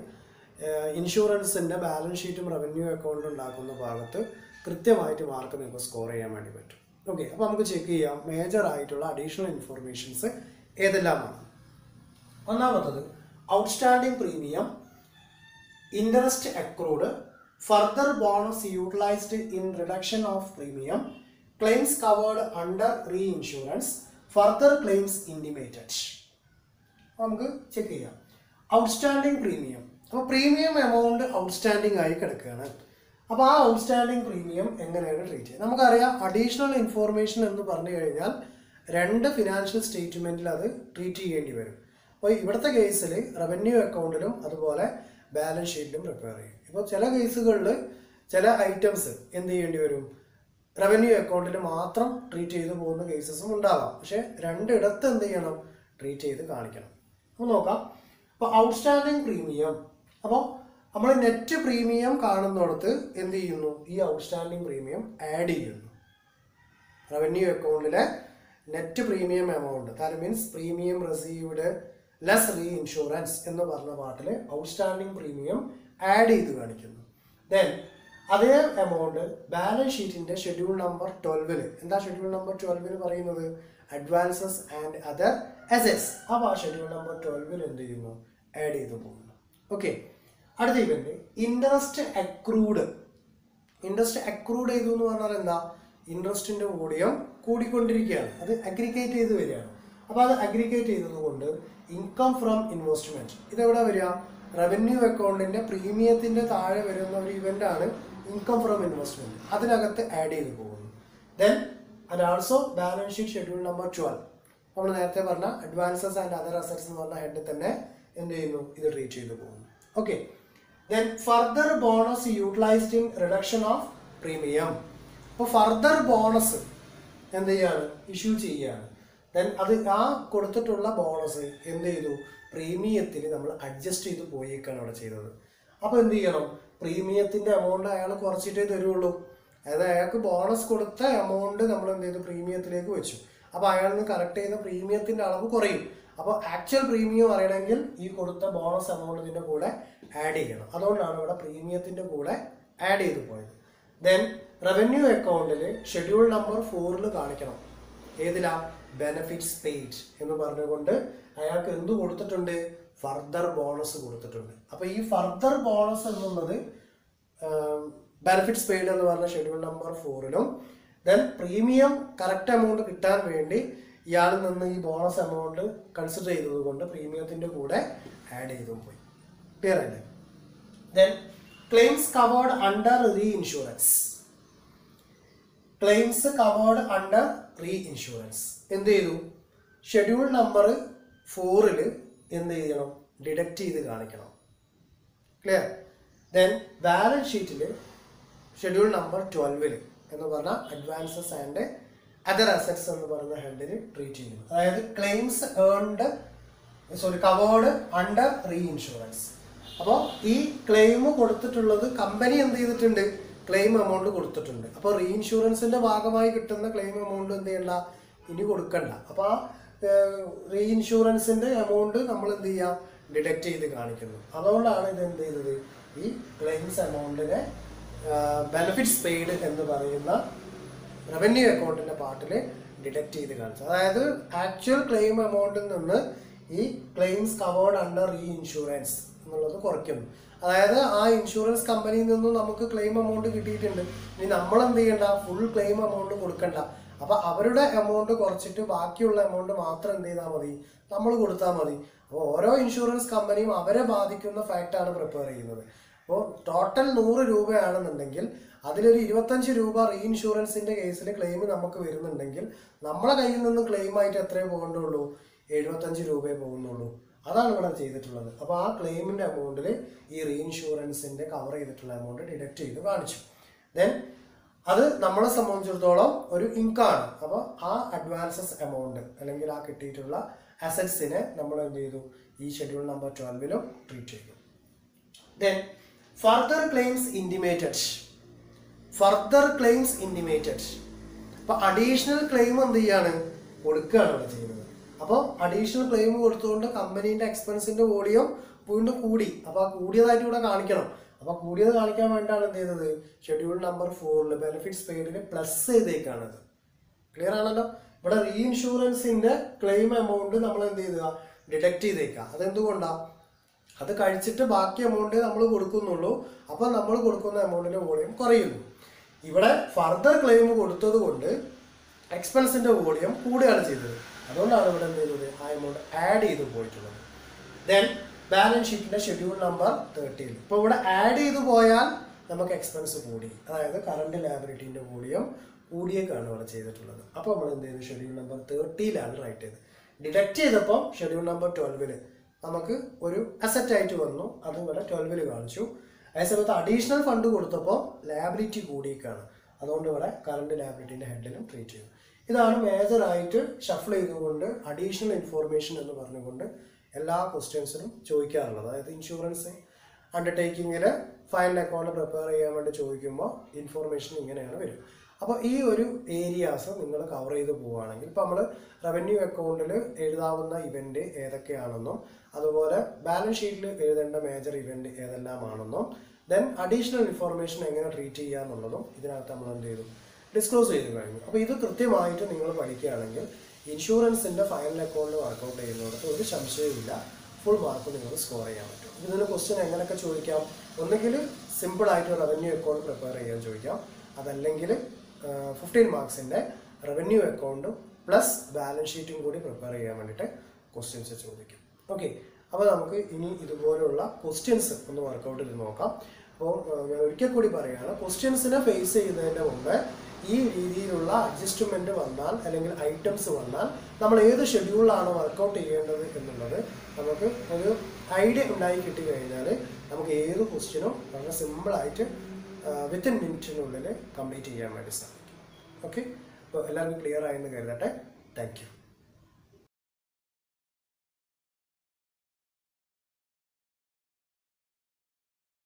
S1: ഇൻഷുറൻസിൻ്റെ ബാലൻസ് ഷീറ്റും റവന്യൂ അക്കൗണ്ടും ഉണ്ടാക്കുന്ന ഭാഗത്ത് കൃത്യമായിട്ട് മാർക്ക് നിങ്ങൾക്ക് സ്കോർ ചെയ്യാൻ വേണ്ടി പറ്റും. ഓക്കെ, അപ്പോൾ നമുക്ക് ചെക്ക് ചെയ്യാം മേജർ ആയിട്ടുള്ള അഡീഷണൽ ഇൻഫോർമേഷൻസ് ഏതെല്ലാമാണ്. ഒന്നാമത്തത് outstanding premium, interest accrued, further bonus utilised in reduction of premium, claims covered under reinsurance, further claims intimated. നമുക്ക് ചെക്ക് ചെയ്യാം. Outstanding premium. അപ്പോൾ പ്രീമിയം എമൗണ്ട് ഔട്ട്സ്റ്റാൻഡിങ് ആയി കിടക്കുകയാണ്. അപ്പോൾ ആ ഔട്ട്സ്റ്റാൻഡിങ് പ്രീമിയം എങ്ങനെയാണ് ട്രീറ്റ് ചെയ്യുക? നമുക്കറിയാം അഡീഷണൽ ഇൻഫോർമേഷൻ എന്ന് പറഞ്ഞു കഴിഞ്ഞാൽ 2 ഫിനാൻഷ്യൽ സ്റ്റേറ്റ്മെൻറ്റിൽ അത് ട്രീറ്റ് ചെയ്യേണ്ടി വരും. അപ്പോൾ ഇവിടുത്തെ കേസിൽ റവന്യൂ അക്കൗണ്ടിലും അതുപോലെ ബാലൻസ് ഷീറ്റിലും പ്രിപ്പയർ ചെയ്യും. ഇപ്പോൾ ചില കേസുകളിൽ ചില ഐറ്റംസ് എന്ത് ചെയ്യേണ്ടി വരും, റവന്യൂ അക്കൗണ്ടിൽ മാത്രം ട്രീറ്റ് ചെയ്ത് പോകുന്ന കേസസും ഉണ്ടാവാം. പക്ഷേ 2 ഇടത്ത് എന്ത് ചെയ്യണം, ട്രീറ്റ് ചെയ്ത് കാണിക്കണം. അപ്പോൾ നോക്കാം. അപ്പോൾ ഔട്ട്സ്റ്റാൻഡിങ് പ്രീമിയം, അപ്പോൾ നമ്മൾ നെറ്റ് പ്രീമിയം കാണുന്നിടത്ത് എന്ത് ചെയ്യുന്നു? ഈ ഔട്ട്സ്റ്റാൻഡിങ് പ്രീമിയം ആഡ് ചെയ്യുന്നു. റവന്യൂ അക്കൗണ്ടിലെ net premium amount, that means premium received less re insurance എന്ന് പറഞ്ഞ പാർട്ടിൽ ഔട്ട്സ്റ്റാൻഡിങ് പ്രീമിയം ആഡ് ചെയ്ത് കാണിക്കുന്നു. ദെൻ അതേ എമൗണ്ട് ബാലൻസ് ഷീറ്റിന്റെ ഷെഡ്യൂൾ നമ്പർ 12 എന്താ ഷെഡ്യൂൾ നമ്പർ 12 പറയുന്നത്? Advances and other assets. അപ്പോൾ ആ ഷെഡ്യൂൾ നമ്പർ 12 എന്ത് ചെയ്യുന്നു? ആഡ് ചെയ്ത് പോകുന്നു. ഓക്കെ, അടുത്ത event interest accrued. Interest accrued ചെയ്തു എന്ന് പറഞ്ഞാൽ എന്താ? ഇൻട്രസ്റ്റിന്റെ വോളിയം കൂടിക്കൊണ്ടിരിക്കുകയാണ്, അത് അഗ്രിഗേറ്റ് ചെയ്ത് വരികയാണ്. അപ്പോൾ അത് അഗ്രിഗേറ്റ് ചെയ്തതുകൊണ്ട് ഇൻകം ഫ്രം ഇൻവെസ്റ്റ്മെന്റ് ഇതെവിടെ വരിക? റവന്യൂ അക്കൗണ്ടിന്റെ പ്രീമിയത്തിന്റെ താഴെ വരുന്ന ഒരു ഇവന്റ് ആണ് ഇൻകം ഫ്രം ഇൻവെസ്റ്റ്മെന്റ്. അതിനകത്ത് ആഡ് ചെയ്ത് പോകുന്നു. Then and also balance sheet schedule number 12 നമ്മൾ നേരത്തെ പറഞ്ഞ അഡ്വാൻസസ് ആൻഡ് അതർ അസറ്റ്സ് എന്ന് പറഞ്ഞ ഹെഡ് തന്നെ എന്ത് ചെയ്യുന്നു? ഇത് ട്രീറ്റ് ചെയ്ത് പോകുന്നു. Okay, then further bonus utilised in reduction of premium. അപ്പോൾ ഫർദർ ബോണസ് എന്ത് ചെയ്യാണ്? ഇഷ്യൂ ചെയ്യുകയാണ്. ദെൻ അത് ആ കൊടുത്തിട്ടുള്ള ബോണസ് എന്ത് ചെയ്തു? പ്രീമിയത്തിൽ നമ്മൾ അഡ്ജസ്റ്റ് ചെയ്ത് പോയേക്കാണ് അവിടെ ചെയ്തത്. അപ്പോൾ എന്ത് ചെയ്യണം? പ്രീമിയത്തിന്റെ എമൗണ്ട് അയാൾ കുറച്ചിട്ടേ തരുള്ളൂ. അതായത് അയാൾക്ക് ബോണസ് കൊടുത്ത എമൗണ്ട് നമ്മൾ എന്ത് ചെയ്തു? പ്രീമിയത്തിലേക്ക് വെച്ചു. അപ്പോൾ അയാൾ നിന്ന് കറക്റ്റ് ചെയ്യുന്ന പ്രീമിയത്തിന്റെ അളവ് കുറയും. അപ്പോൾ ആക്ച്വൽ പ്രീമിയം അറിയണമെങ്കിൽ ഈ കൊടുത്ത ബോണസ് എമൗണ്ടിന്റെ കൂടെ ആഡ് ചെയ്യണം. അതുകൊണ്ടാണ് ഇവിടെ പ്രീമിയത്തിന്റെ കൂടെ ആഡ് ചെയ്ത് പോയത്. ദെൻ റവന്യൂ അക്കൗണ്ടിൽ ഷെഡ്യൂൾ നമ്പർ 4 കാണിക്കണം. ഏതിലാ? ബെനിഫിറ്റ്സ് പെയ്ഡ് എന്ന് പറഞ്ഞുകൊണ്ട് അയാൾക്ക് എന്ത് കൊടുത്തിട്ടുണ്ട്? ഫർദർ ബോണസ് കൊടുത്തിട്ടുണ്ട്. അപ്പൊ ഈ ഫർദർ ബോണസ് എന്നുള്ളത് ബെനിഫിറ്റ്സ് പെയ്ഡ് എന്ന് പറഞ്ഞ schedule number 4 then premium correct amount കിട്ടാൻ വേണ്ടി ഇയാളിൽ നിന്ന് ഈ ബോണസ് എമൗണ്ട് കൺസിഡർ ചെയ്തത് കൊണ്ട് പ്രീമിയത്തിന്റെ കൂടെ ആഡ് ചെയ്തും പോയി. ക്ലിയർ അല്ലേ? Then claims covered under re insurance. Claims covered under re insurance എന്ത് ചെയ്തു? ഷെഡ്യൂൾ നമ്പർ 4 എന്ത് ചെയ്യണം? ഡിഡക്റ്റ് ചെയ്ത് കാണിക്കണം. ക്ലിയർ? ദെൻ ബാലൻസ് ഷീറ്റിൽ ഷെഡ്യൂൾ നമ്പർ 12 എന്ന് പറഞ്ഞാൽ അഡ്വാൻസസ് ആൻഡ് അതർ അസറ്റ്സ് എന്ന് പറയുന്ന ഹെഡിൽ ട്രീറ്റ് ചെയ്യുന്നു. അതായത് claims covered under re insurance. അപ്പോൾ ഈ ക്ലെയിം കൊടുത്തിട്ടുള്ളത് കമ്പനി എന്ത് ചെയ്തിട്ടുണ്ട്? ക്ലെയിം എമൗണ്ട് കൊടുത്തിട്ടുണ്ട്. അപ്പോൾ റീ ഇൻഷുറൻസിന്റെ ഭാഗമായി കിട്ടുന്ന ക്ലെയിം എമൗണ്ട് എന്ത് ചെയ്യണ്ട? ഇനി കൊടുക്കണ്ട. അപ്പോൾ ആ റീ ഇൻഷുറൻസിന്റെ എമൗണ്ട് നമ്മൾ എന്ത് ചെയ്യാം? ഡിഡക്റ്റ് ചെയ്ത് കാണിക്കുന്നു. അതുകൊണ്ടാണ് ഇത് എന്ത് ചെയ്തത്? ഈ ക്ലെയിംസ് എമൗണ്ടിനെ ബെനിഫിറ്റ്സ് പെയ്ഡ് എന്ന് പറയുന്ന റവന്യൂ അക്കൗണ്ടിന്റെ പാർട്ടിൽ ഡിഡക്റ്റ് ചെയ്ത് കാണിച്ചു. അതായത് ആക്ച്വൽ ക്ലെയിം എമൗണ്ടിൽ നിന്ന് ഈ claims covered under re insurance എന്നുള്ളത് കുറയ്ക്കുന്നു. അതായത് ആ ഇൻഷുറൻസ് കമ്പനിയിൽ നിന്നും നമുക്ക് ക്ലെയിം എമൗണ്ട് കിട്ടിയിട്ടുണ്ട്. ഇനി നമ്മൾ എന്ത് ചെയ്യണ്ട? ഫുൾ ക്ലെയിം എമൗണ്ട് കൊടുക്കണ്ട. അപ്പൊ അവരുടെ എമൗണ്ട് കുറച്ചിട്ട് ബാക്കിയുള്ള എമൗണ്ട് മാത്രം എന്ത് ചെയ്താൽ മതി? നമ്മൾ കൊടുത്താൽ മതി. അപ്പോൾ ഓരോ ഇൻഷുറൻസ് കമ്പനിയും അവരെ ബാധിക്കുന്ന ഫാക്റ്റാണ് പ്രിപ്പയർ ചെയ്യുന്നത്. അപ്പോൾ ടോട്ടൽ 100 രൂപയാണെന്നുണ്ടെങ്കിൽ അതിലൊരു 25 രൂപ റീ ഇൻഷുറൻസിന്റെ കേസിൽ ക്ലെയിം നമുക്ക് വരുന്നുണ്ടെങ്കിൽ നമ്മളെ കയ്യിൽ നിന്ന് ക്ലെയിം ആയിട്ട് എത്രയേ പോകണ്ടുള്ളൂ? 75 രൂപയെ പോകുന്നുള്ളൂ. അതാണ് ഇവിടെ ചെയ്തിട്ടുള്ളത്. അപ്പോൾ ആ ക്ലെയിമിന്റെ എമൗണ്ടിൽ ഈ റീ ഇൻഷുറൻസിന്റെ കവർ ചെയ്തിട്ടുള്ള എമൗണ്ട് ഡിഡക്റ്റ് ചെയ്ത് കാണിച്ചു. ദെൻ അത് നമ്മളെ സംബന്ധിച്ചിടത്തോളം ഒരു ഇൻകാണ്. അപ്പോൾ ആ അഡ്വാൻസസ് എമൗണ്ട് അല്ലെങ്കിൽ ആ കിട്ടിയിട്ടുള്ള അസറ്റ്സിനെ നമ്മൾ എന്ത് ചെയ്തു? ഈ ഷെഡ്യൂൾ നമ്പർ 12 ട്രീറ്റ് ചെയ്തു. Then further claims intimated. Further claims intimated. അപ്പൊ അഡീഷണൽ ക്ലെയിം എന്ത് ചെയ്യാണ്? കൊടുക്കുകയാണ് ഇവിടെ ചെയ്യുന്നത്. അപ്പോൾ അഡീഷണൽ ക്ലെയിം കൊടുത്തുകൊണ്ട് കമ്പനീന്റെ എക്സ്പെൻസിന്റെ വോളിയം വീണ്ടും കൂടി. അപ്പൊ ആ കൂടിയതായിട്ട് ഇവിടെ കാണിക്കണം. അപ്പൊ കൂടിയത് കാണിക്കാൻ വേണ്ടിയാണ് എന്ത് ചെയ്തത്? ഷെഡ്യൂൾ നമ്പർ 4 ബെനിഫിറ്റ്സ് പെയ്ഡിന് പ്ലസ് ചെയ്തേക്കാണത്. ക്ലിയർ ആണല്ലോ? ഇവിടെ റീ ഇൻഷുറൻസിന്റെ ക്ലെയിം എമൗണ്ട് നമ്മൾ എന്ത് ചെയ്തുക? ഡിഡക്റ്റ് ചെയ്തേക്കുക. അതെന്തുകൊണ്ടാ? അത് കഴിച്ചിട്ട് ബാക്കി എമൗണ്ട് നമ്മൾ കൊടുക്കുന്നുള്ളൂ. അപ്പൊ നമ്മൾ കൊടുക്കുന്ന എമൗണ്ടിന്റെ വോളിയം കുറയുന്നു. ഇവിടെ ഫർദർ ക്ലെയിം കൊടുത്തത് കൊണ്ട് എക്സ്പെൻസിന്റെ വോളിയം കൂടുകയാണ് ചെയ്തത്. അതുകൊണ്ടാണ് ഇവിടെ എന്ത് ചെയ്തത്? ആ എമൗണ്ട് ആഡ് ചെയ്ത് പോയിട്ടുള്ളത്. ദെൻ ബാലൻസ് ഷീറ്റിന്റെ ഷെഡ്യൂൾ നമ്പർ 13. ഇപ്പൊ ഇവിടെ ആഡ് ചെയ്ത് പോയാൽ നമുക്ക് എക്സ്പെൻസ് കൂടി. അതായത് കറണ്ട് ലയബിലിറ്റിന്റെ വോളിയം കൂടിയേക്കാണ് ഇവിടെ ചെയ്തിട്ടുള്ളത്. അപ്പോൾ നമ്മൾ എന്ത് ചെയ്തു? ഷെഡ്യൂൾ നമ്പർ 30 റൈറ്റ് ചെയ്ത് ഡിഡക്റ്റ് ചെയ്തപ്പോൾ ഷെഡ്യൂൾ നമ്പർ 12 നമുക്ക് ഒരു അസറ്റ് ആയിട്ട് വന്നു. അത് ഇവിടെ 12 കാണിച്ചു. അതേസമയത്ത് അഡീഷണൽ ഫണ്ട് കൊടുത്തപ്പോൾ ലയബിലിറ്റി കൂടിയേക്കാണ്. അതുകൊണ്ട് ഇവിടെ കറണ്ട് ലയബിലിറ്റിന്റെ ഹെഡിലും ട്രീറ്റ് ചെയ്തു. ഇതാണ് മേജറായിട്ട് ഷഫിൾ ചെയ്തുകൊണ്ട് അഡീഷണൽ ഇൻഫോർമേഷൻ എന്ന് പറഞ്ഞുകൊണ്ട് എല്ലാ ക്വസ്റ്റ്യൻസിനും ചോദിക്കാറുള്ളത്. അതായത് ഇൻഷുറൻസ് അണ്ടർടേക്കിങ്ങിൽ ഫൈനൽ അക്കൗണ്ട് പ്രിപ്പയർ ചെയ്യാൻ വേണ്ടി ചോദിക്കുമ്പോൾ ഇൻഫോർമേഷൻ ഇങ്ങനെയാണ് വരും. അപ്പോൾ ഈ ഒരു ഏരിയാസ് നിങ്ങൾ കവർ ചെയ്ത് പോവുകയാണെങ്കിൽ ഇപ്പോൾ നമ്മൾ റവന്യൂ അക്കൗണ്ടിൽ എഴുതാവുന്ന ഇവന്റ് ഏതൊക്കെയാണെന്നും അതുപോലെ ബാലൻസ് ഷീറ്റിൽ എഴുതേണ്ട മേജർ ഇവന്റ് ഏതെല്ലാമാണെന്നും ദെൻ അഡീഷണൽ ഇൻഫോർമേഷൻ എങ്ങനെ ട്രീറ്റ് ചെയ്യുക എന്നുള്ളതും ഇതിനകത്ത് നമ്മൾ എന്ത് ചെയ്തു ഡിസ്ക്ലോസ് ചെയ്ത് കഴിഞ്ഞു. അപ്പോൾ ഇത് കൃത്യമായിട്ട് നിങ്ങൾ പഠിക്കുകയാണെങ്കിൽ ഇൻഷുറൻസിൻ്റെ ഫൈനൽ അക്കൗണ്ട് വർക്കൗട്ട് ചെയ്യുന്നിടത്ത് ഒരു സംശയമില്ല, ഫുൾ മാർക്ക് നിങ്ങൾ സ്കോർ ചെയ്യാൻ പറ്റും. ഇതിന് ക്വസ്റ്റ്യൻ എങ്ങനെയൊക്കെ ചോദിക്കാം, ഒന്നുകിൽ സിമ്പിളായിട്ട് റവന്യൂ അക്കൗണ്ട് പ്രിപ്പയർ ചെയ്യാൻ ചോദിക്കാം, അതല്ലെങ്കിൽ 15 മാർക്സിൻ്റെ റവന്യൂ അക്കൗണ്ടും പ്ലസ് ബാലൻസ് ഷീറ്റും കൂടി പ്രിപ്പയർ ചെയ്യാൻ വേണ്ടിയിട്ട് ക്വസ്റ്റ്യൻസ് ചോദിക്കും. ഓക്കെ, അപ്പോൾ നമുക്ക് ഇനി ഇതുപോലുള്ള ക്വസ്റ്റ്യൻസ് ഒന്ന് വർക്കൗട്ട് ചെയ്ത് നോക്കാം. അപ്പോൾ ഞാൻ ഒരിക്കൽ കൂടി പറയുകയാണ്, ക്വസ്റ്റ്യൻസിനെ ഫേസ് ചെയ്യുന്നതിൻ്റെ മുമ്പ് ഈ രീതിയിലുള്ള അഡ്ജസ്റ്റ്മെൻറ്റ് വന്നാൽ അല്ലെങ്കിൽ ഐറ്റംസ് വന്നാൽ നമ്മൾ ഏത് ഷെഡ്യൂളിലാണ് വർക്കൗട്ട് ചെയ്യേണ്ടത് എന്നുള്ളത് നമുക്ക് ഒരു ഐഡിയ ഉണ്ടായി കിട്ടിക്കഴിഞ്ഞാൽ നമുക്ക് ഏത് ക്വസ്റ്റ്യനും വളരെ സിമ്പിളായിട്ട് വിത്തിൻ മിനിറ്റിനുള്ളിൽ കംപ്ലീറ്റ് ചെയ്യാൻ വേണ്ടി സാധിക്കും. ഓക്കെ, അപ്പോൾ എല്ലാവർക്കും ക്ലിയർ ആയെന്ന് കരുതട്ടെ. Thank you.